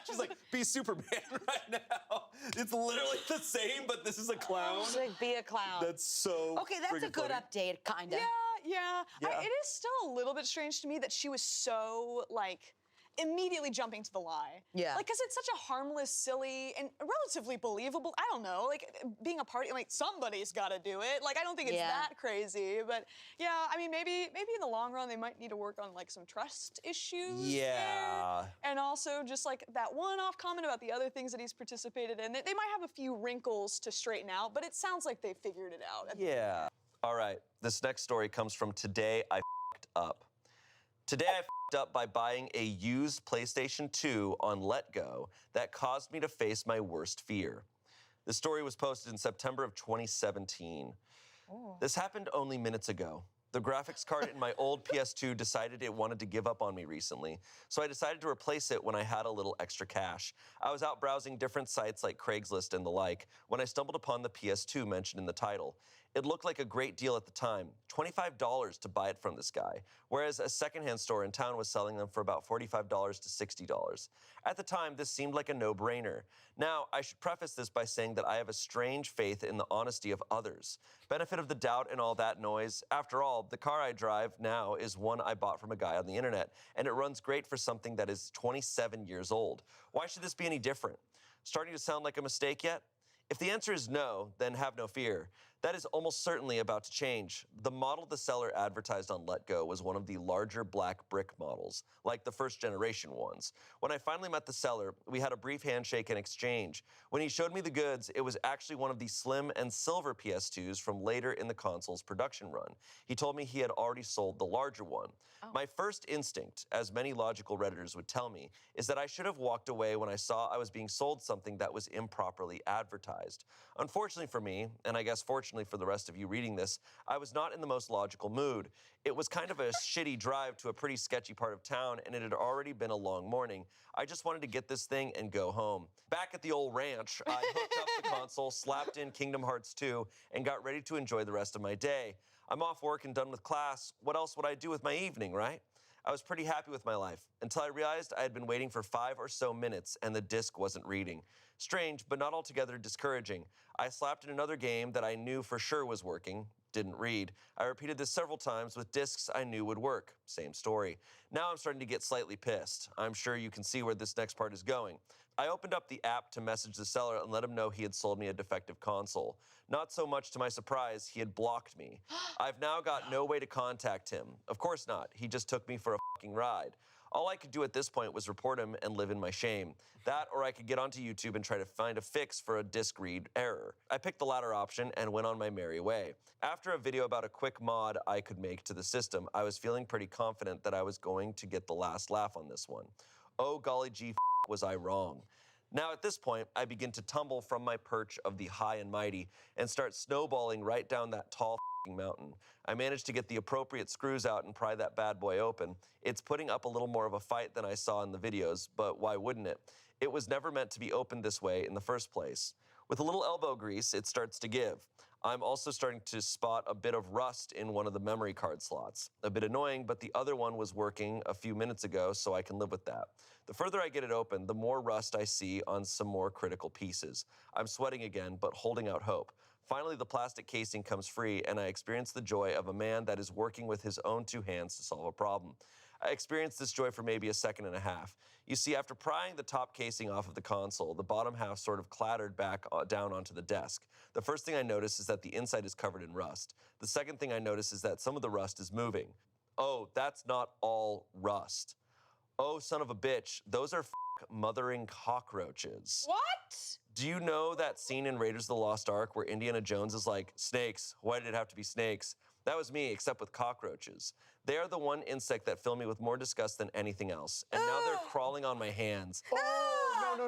She's like, be Superman right now. It's literally the same, but this is a clown. She's like, be a clown. That's so Okay, that's a friggin' good funny. update, kind of. Yeah. Yeah. It is still a little bit strange to me that she was so, like, immediately jumping to the lie. Yeah. Like, because it's such a harmless, silly, and relatively believable, I don't know, like, being a party, like, somebody's got to do it. Like, I don't think it's Yeah. that crazy, but yeah, I mean, maybe in the long run, they might need to work on, like, some trust issues Yeah. there. And also just, like, that one-off comment about the other things that he's participated in. They might have a few wrinkles to straighten out, but it sounds like they figured it out. Yeah. All right, this next story comes from Today I F***ed Up. Today I f***ed up by buying a used PlayStation 2 on Letgo that caused me to face my worst fear. The story was posted in September of 2017. This happened only minutes ago. The graphics card in my old PS2 decided it wanted to give up on me recently, so I decided to replace it when I had a little extra cash. I was out browsing different sites like Craigslist and the like when I stumbled upon the PS2 mentioned in the title. It looked like a great deal at the time, $25 to buy it from this guy, whereas a secondhand store in town was selling them for about $45 to $60. At the time, this seemed like a no-brainer. Now, I should preface this by saying that I have a strange faith in the honesty of others. Benefit of the doubt and all that noise. After all, the car I drive now is one I bought from a guy on the internet, and it runs great for something that is 27 years old. Why should this be any different? Starting to sound like a mistake yet? If the answer is no, then have no fear. That is almost certainly about to change. The model the seller advertised on Letgo was one of the larger black brick models, like the first generation ones. When I finally met the seller, we had a brief handshake and exchange. When he showed me the goods, it was actually one of the slim and silver PS2s from later in the console's production run. He told me he had already sold the larger one. My first instinct, as many logical Redditors would tell me, is that I should have walked away when I saw I was being sold something that was improperly advertised. Unfortunately for me, and I guess fortunately unfortunately for the rest of you reading this, I was not in the most logical mood. It was kind of a shitty drive to a pretty sketchy part of town, and it had already been a long morning. I just wanted to get this thing and go home. Back at the old ranch, I hooked up the console, slapped in Kingdom Hearts 2, and got ready to enjoy the rest of my day. I'm off work and done with class. What else would I do with my evening, right? I was pretty happy with my life until I realized I had been waiting for 5 or so minutes and the disc wasn't reading. Strange, but not altogether discouraging. I slapped in another game that I knew for sure was working. Didn't read. I repeated this several times with discs I knew would work. Same story. Now I'm starting to get slightly pissed. I'm sure you can see where this next part is going. I opened up the app to message the seller and let him know he had sold me a defective console. Not so much to my surprise, he had blocked me. I've now got no way to contact him. Of course not. He just took me for a fucking ride. All I could do at this point was report him and live in my shame. That, or I could get onto YouTube and try to find a fix for a disc read error. I picked the latter option and went on my merry way. After a video about a quick mod I could make to the system, I was feeling pretty confident that I was going to get the last laugh on this one. Oh golly gee, was I wrong. Now at this point, I begin to tumble from my perch of the high and mighty and start snowballing right down that tall mountain. I managed to get the appropriate screws out and pry that bad boy open. It's putting up a little more of a fight than I saw in the videos, but why wouldn't it? It was never meant to be opened this way in the first place. With a little elbow grease, it starts to give. I'm also starting to spot a bit of rust in one of the memory card slots. A bit annoying, but the other one was working a few minutes ago, so I can live with that. The further I get it open, the more rust I see on some more critical pieces. I'm sweating again, but holding out hope. Finally, the plastic casing comes free, and I experience the joy of a man that is working with his own 2 hands to solve a problem. I experienced this joy for maybe a second and a half. You see, after prying the top casing off of the console, the bottom half sort of clattered back down onto the desk. The first thing I notice is that the inside is covered in rust. The second thing I notice is that some of the rust is moving. Oh, that's not all rust. Oh, son of a bitch, those are mothering cockroaches. What? Do you know that scene in Raiders of the Lost Ark where Indiana Jones is like, snakes, why did it have to be snakes? That was me, except with cockroaches. They are the one insect that fill me with more disgust than anything else. And now they're crawling on my hands.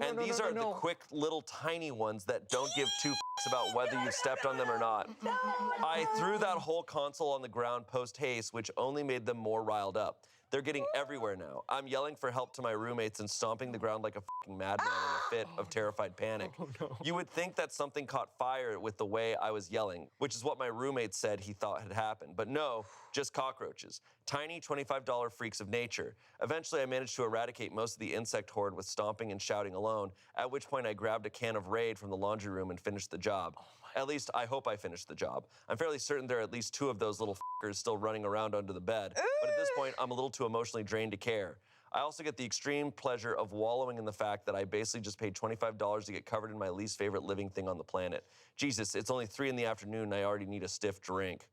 And these are the quick little tiny ones that don't give 2 fucks about whether you've stepped on them or not. I threw that whole console on the ground post-haste, which only made them more riled up. They're getting everywhere now. I'm yelling for help to my roommates and stomping the ground like a fucking madman in a fit of terrified panic. Oh, no. You would think that something caught fire with the way I was yelling, which is what my roommate said he thought had happened. But no, just cockroaches. Tiny $25 freaks of nature. Eventually, I managed to eradicate most of the insect horde with stomping and shouting alone, at which point I grabbed a can of Raid from the laundry room and finished the job. At least, I hope I finished the job. I'm fairly certain there are at least 2 of those little fuckers still running around under the bed. But at this point, I'm a little too emotionally drained to care. I also get the extreme pleasure of wallowing in the fact that I basically just paid $25 to get covered in my least favorite living thing on the planet. Jesus, it's only 3 in the afternoon and I already need a stiff drink.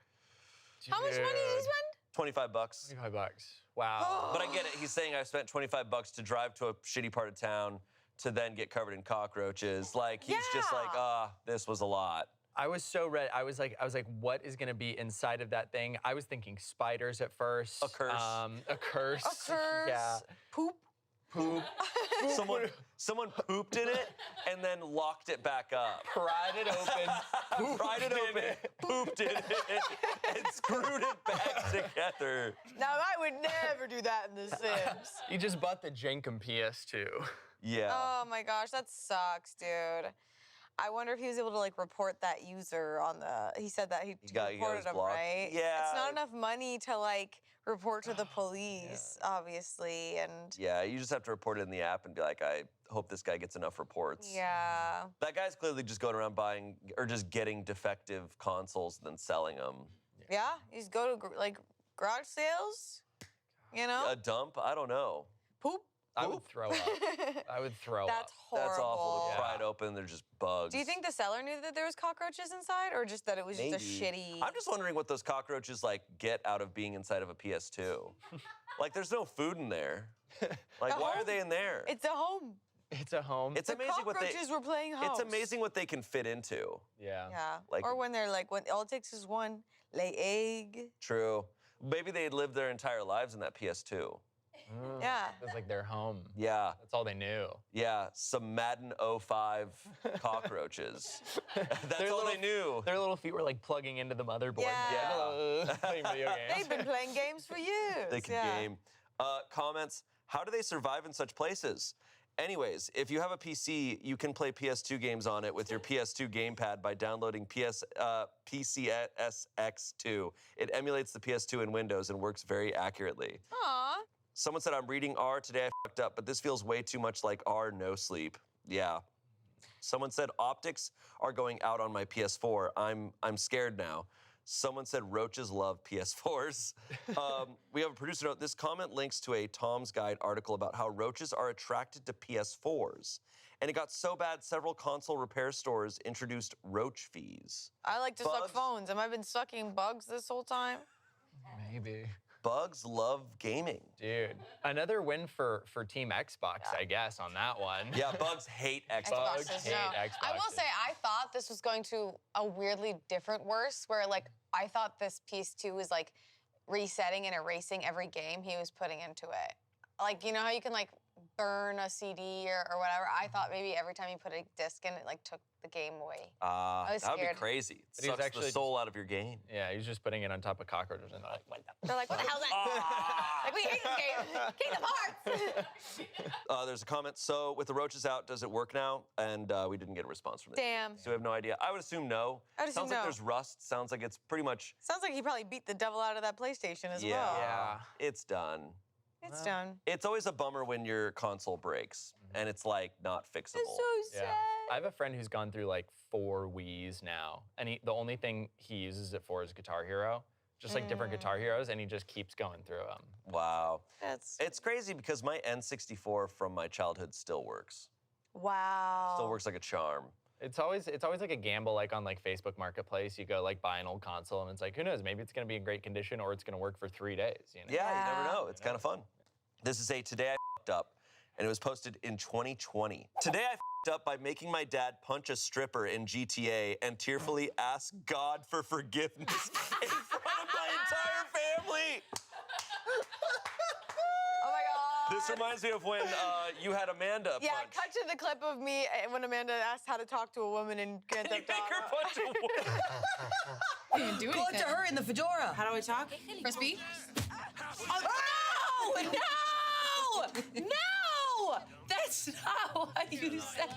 How much money did you spend? 25 bucks. $25. Wow. But I get it. He's saying I spent 25 bucks to drive to a shitty part of town to then get covered in cockroaches. Like, he's just like, this was a lot. I was so ready. I was like, what is gonna be inside of that thing? I was thinking spiders at first. A curse. A curse. A curse. Yeah. Poop. Poop. Someone pooped in it and then locked it back up. Pried it open. Pried it open, pooped in it, and screwed it back together. Now, I would never do that in The Sims. You just bought the Jenkum PS2. Yeah. Oh my gosh, that sucks, dude. I wonder if he was able to like report that user on the. He said that he reported him, blocked. right? Yeah. It's not enough money to like report to the police, obviously, and. Yeah, you just have to report it in the app and be like, I hope this guy gets enough reports. Yeah. That guy's clearly just going around buying or just getting defective consoles and then selling them. Yeah, you just go to like garage sales, you know. A dump? I don't know. Poop. I would throw up. I would throw up. That's horrible. That's awful. To pry it Yeah. open, they're just bugs. Do you think the seller knew that there was cockroaches inside, or just that it was just a shitty? I'm just wondering what those cockroaches like get out of being inside of a PS2. Like, there's no food in there. Like, why are they in there? It's a home. It's a home. It's The amazing what they. cockroaches were playing house. It's amazing what they can fit into. yeah. Yeah. Like- or when they're like, when all it takes is one, lay egg. True. Maybe they lived their entire lives in that PS2. Yeah. It's like their home. Yeah, That's all they knew. yeah, some Madden 05 cockroaches. That's all they knew. Their little feet were like plugging into the motherboard. Yeah. Playing video games. They've been playing games for years. They could game. Comments, how do they survive in such places? Anyways, if you have a PC, you can play PS2 games on it with your PS2 gamepad by downloading PCSX2. It emulates the PS2 in Windows and works very accurately. Aw. Someone said, I'm reading R today, I fucked up, but this feels way too much like R, no sleep. Yeah. Someone said, optics are going out on my PS4. I'm scared now. Someone said roaches love PS4s. We have a producer note. This comment links to a Tom's Guide article about how roaches are attracted to PS4s. And it got so bad, several console repair stores introduced roach fees. I like to suck Bugs? phones. Have I been sucking bugs this whole time? Maybe. Bugs love gaming. Dude, another win for Team Xbox, I guess, on that one. Yeah, bugs hate Xbox. Bugs Xboxes, hate no. I will Xboxes. say, I thought this was going to a weirdly different worse, where like I thought this piece too was like resetting and erasing every game he was putting into it. Like, you know how you can like burn a CD or whatever? I thought maybe every time you put a disc in, it like took the game away. I was That would be scared. crazy. It But he was sucks the actually soul out of your game. Yeah, he's just putting it on top of cockroaches and they're like that. They're like, what the hell's that? Like, we hate this game. Kingdom Hearts. There's a comment. So with the roaches out, does it work now? And we didn't get a response from it. Damn. So we have no idea. I would assume no. I would assume Sounds like no. there's rust. Sounds like it's pretty much. Sounds like he probably beat the devil out of that PlayStation as Yeah. well. Yeah. It's done. It's done. It's always a bummer when your console breaks and it's like not fixable. It's so sad. Yeah. I have a friend who's gone through like 4 Wiis now, and the only thing he uses it for is Guitar Hero, just like different Guitar Heroes, and he just keeps going through them. Wow. That's It's crazy because my N64 from my childhood still works. wow. Still works like a charm. It's always like a gamble, like on like Facebook Marketplace. You go like buy an old console, and it's like, who knows? Maybe it's gonna be in great condition, or it's gonna work for 3 days. You know? Yeah, you never Yeah. know. It's kind of fun. This is a Today I Fucked Up, and it was posted in 2020. Today I fucked up by making my dad punch a stripper in GTA and tearfully ask God for forgiveness in front of my entire family. Oh my God. This reminds me of when you had Amanda Yeah, punch. cut to the clip of me when Amanda asked how to talk to a woman in Grand You Theft make her Auto. punch a woman. Didn't do Go up to anything. her in the fedora. How do I talk? Press B. Oh, No! No! That's not what you said.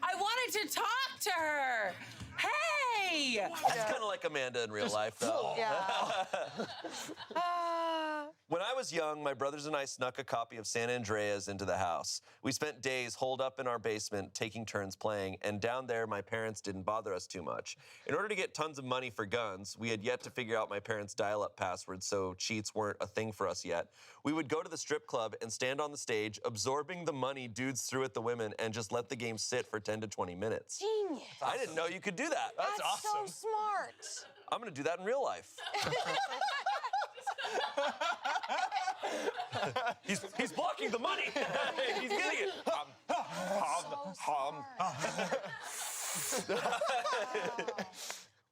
I wanted to talk to her. Hey! It's kind of like Amanda in real life, though. Yeah. Ah. When I was young, my brothers and I snuck a copy of San Andreas into the house. We spent days holed up in our basement, taking turns playing, and down there, my parents didn't bother us too much. In order to get tons of money for guns, we had yet to figure out my parents' dial-up password, so cheats weren't a thing for us yet. We would go to the strip club and stand on the stage, absorbing the money dudes threw at the women, and just let the game sit for 10 to 20 minutes. Genius. I didn't know you could do that. That's so smart. I'm gonna do that in real life. He's blocking the money. He's getting it.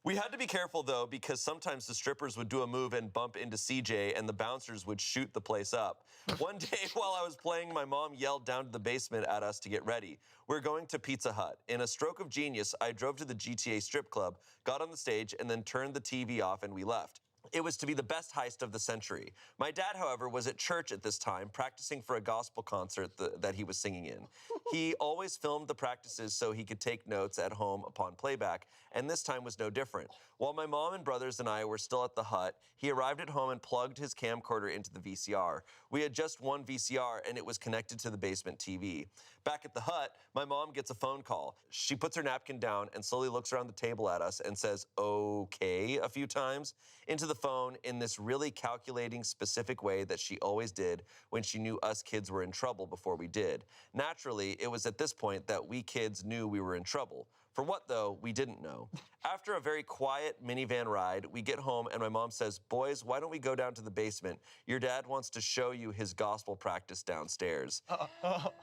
We had to be careful, though, because sometimes the strippers would do a move and bump into CJ, and the bouncers would shoot the place up. One day, while I was playing, my mom yelled down to the basement at us to get ready. We're going to Pizza Hut. In a stroke of genius, I drove to the GTA strip club, got on the stage, and then turned the TV off, and we left. It was to be the best heist of the century. My dad, however, was at church at this time, practicing for a gospel concert that he was singing in. He always filmed the practices so he could take notes at home upon playback, and this time was no different. While my mom and brothers and I were still at the hut, he arrived at home and plugged his camcorder into the VCR. We had just one VCR, and it was connected to the basement TV. Back at the hut, my mom gets a phone call. She puts her napkin down and slowly looks around the table at us and says, "Okay," a few times into the phone in this really calculating, specific way that she always did when she knew us kids were in trouble before we did. Naturally, it was at this point that we kids knew we were in trouble. For what, though, we didn't know. After a very quiet minivan ride, we get home and my mom says, "Boys, why don't we go down to the basement? Your dad wants to show you his gospel practice downstairs."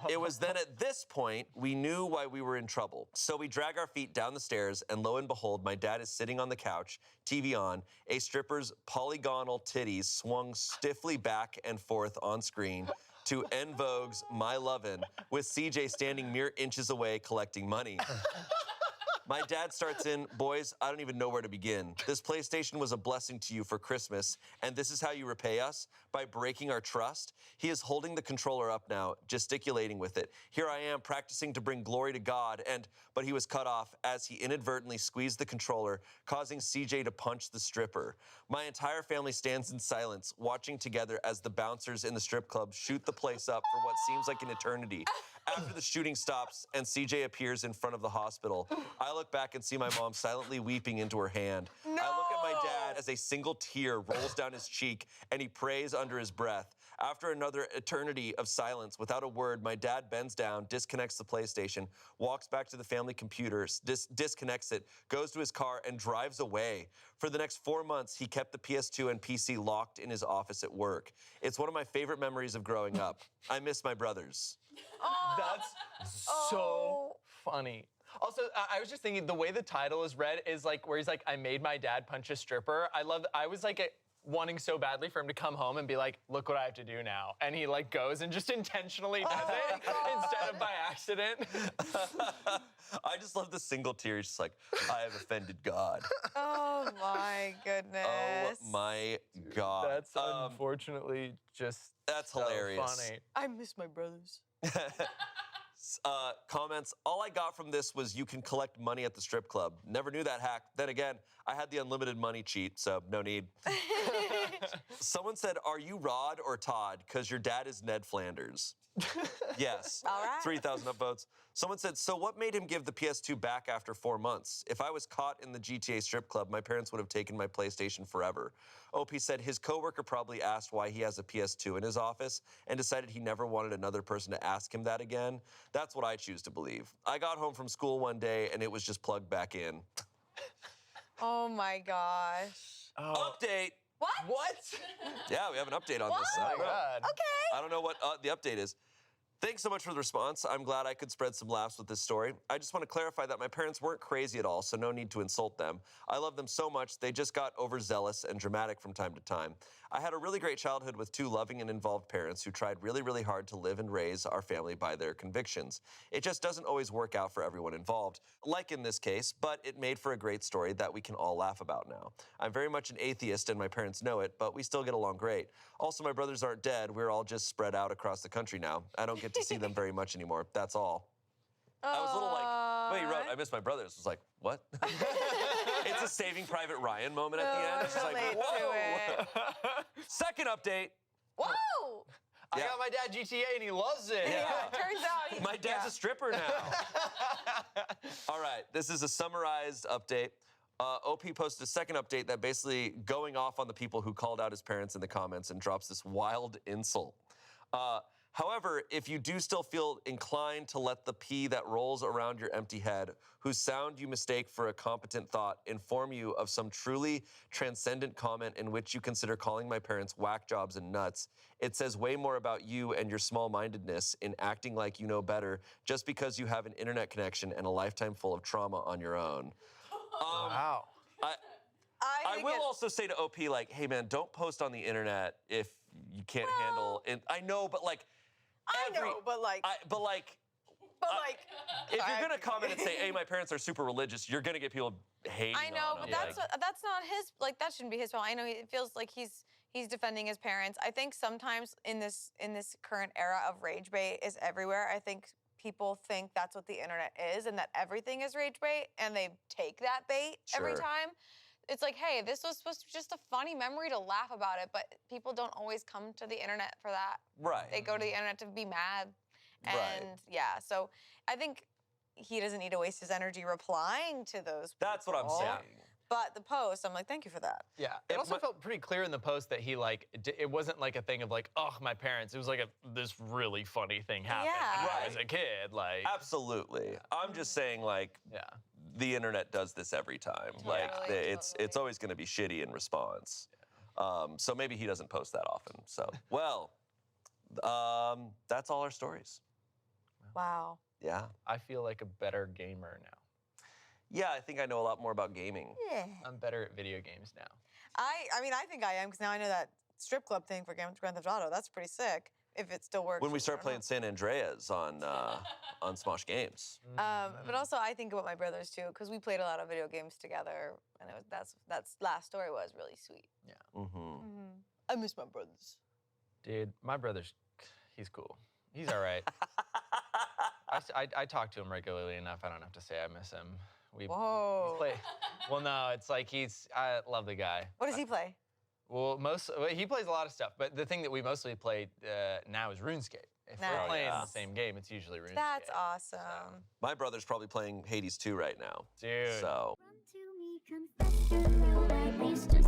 It was then at this point we knew why we were in trouble. So we drag our feet down the stairs, and lo and behold, my dad is sitting on the couch, TV on, a stripper's polygonal titties swung stiffly back and forth on screen, to En Vogue's My Lovin', with CJ standing mere inches away collecting money. My dad starts in, boys, I don't even know where to begin. This PlayStation was a blessing to you for Christmas, and this is how you repay us? By breaking our trust? He is holding the controller up now, gesticulating with it. Here I am practicing to bring glory to God, but he was cut off as he inadvertently squeezed the controller, causing CJ to punch the stripper. My entire family stands in silence, watching together as the bouncers in the strip club shoot the place up for what seems like an eternity. After the shooting stops and CJ appears in front of the hospital, I look back and see my mom silently weeping into her hand. I look at my dad as a single tear rolls down his cheek and he prays under his breath. After another eternity of silence, without a word, my dad bends down, disconnects the PlayStation, walks back to the family computer, disconnects it, goes to his car, and drives away. For the next 4 months, he kept the PS2 and PC locked in his office at work. It's one of my favorite memories of growing up. I miss my brothers. That's so funny. Also, I was just thinking the way the title is read is like where he's like, I made my dad punch a stripper. I was like wanting so badly for him to come home and be like, look what I have to do now. And he like goes and just intentionally does it instead of by accident. I just love the single tear. He's just like, I have offended God. Oh my goodness. Oh my God. That's unfortunately just That's so hilarious. funny. I miss my brothers. Comments, all I got from this was you can collect money at the strip club. Never knew that hack. Then again, I had the unlimited money cheat, so no need. Someone said, are you Rod or Todd? Because your dad is Ned Flanders. Yes. All right. 3,000 upvotes. Someone said, so what made him give the PS2 back after 4 months? If I was caught in the GTA strip club, my parents would have taken my PlayStation forever. OP said his coworker probably asked why he has a PS2 in his office and decided he never wanted another person to ask him that again. That's what I choose to believe. I got home from school one day and it was just plugged back in. Oh my gosh. Update. What? Yeah, we have an update on this. I don't know. Okay. I don't know what the update is. Thanks so much for the response. I'm glad I could spread some laughs with this story. I just want to clarify that my parents weren't crazy at all, so no need to insult them. I love them so much, they just got overzealous and dramatic from time to time. I had a really great childhood with 2 loving and involved parents who tried really, really hard to live and raise our family by their convictions. It just doesn't always work out for everyone involved, like in this case, but it made for a great story that we can all laugh about now. I'm very much an atheist and my parents know it, but we still get along great. Also, my brothers aren't dead. We're all just spread out across the country now. I don't get to see them very much anymore. That's all. I was a little like, wait, you wrote, I miss my brothers. I was like, what? It's a Saving Private Ryan moment at the end. It's just like, whoa. Second update. Whoa! I got my dad GTA and he loves it. Yeah. Turns out My dad's a stripper now. All right, this is a summarized update. OP posted a second update that basically going off on the people who called out his parents in the comments and drops this wild insult. However, if you do still feel inclined to let the pee that rolls around your empty head, whose sound you mistake for a competent thought, inform you of some truly transcendent comment in which you consider calling my parents whack jobs and nuts, it says way more about you and your small-mindedness in acting like you know better just because you have an internet connection and a lifetime full of trauma on your own. Wow. I will also say to OP, like, hey man, don't post on the internet if you can't handle it. I know, but like, if you're gonna comment and say, hey, my parents are super religious, you're gonna get people hating I know, on but them. that's not his, like, that shouldn't be his fault. I know it feels like he's defending his parents. I think sometimes in this current era of rage bait is everywhere. I think people think that's what the internet is and that everything is rage bait and they take that bait every Sure. time. It's like, hey, this was supposed to be just a funny memory to laugh about it, but people don't always come to the internet for that. Right. They go to the internet to be mad. And Right. yeah, so I think he doesn't need to waste his energy replying to those people. That's what I'm saying. But the post, I'm like, thank you for that. Yeah, it also felt pretty clear in the post that he like, it wasn't like a thing of like, oh, my parents. It was like this really funny thing happened when I was a kid. Like, absolutely. I'm just saying, like, the internet does this every time. Like, it's always going to be shitty in response. So maybe he doesn't post that often. So, well, that's all our stories. Wow. Yeah. I feel like a better gamer now. Yeah, I think I know a lot more about gaming. Yeah. I'm better at video games now. I mean, I think I am because now I know that strip club thing for Grand Theft Auto. That's pretty sick. if it still works. When we I start don't playing know. San Andreas on Smosh Games. But also I think about my brothers too, because we played a lot of video games together, and that's last story was really sweet. I miss my brothers. Dude, my brother's, he's cool. He's all right. I talk to him regularly enough. I don't have to say I miss him. Whoa. Well, no, it's like I love the guy. What does he play? Well, he plays a lot of stuff, but the thing that we mostly play now is RuneScape. If we're Nice. playing the same game, it's usually RuneScape. That's awesome. My brother's probably playing Hades 2 right now. Dude. So. Run to me, confess your real life, please just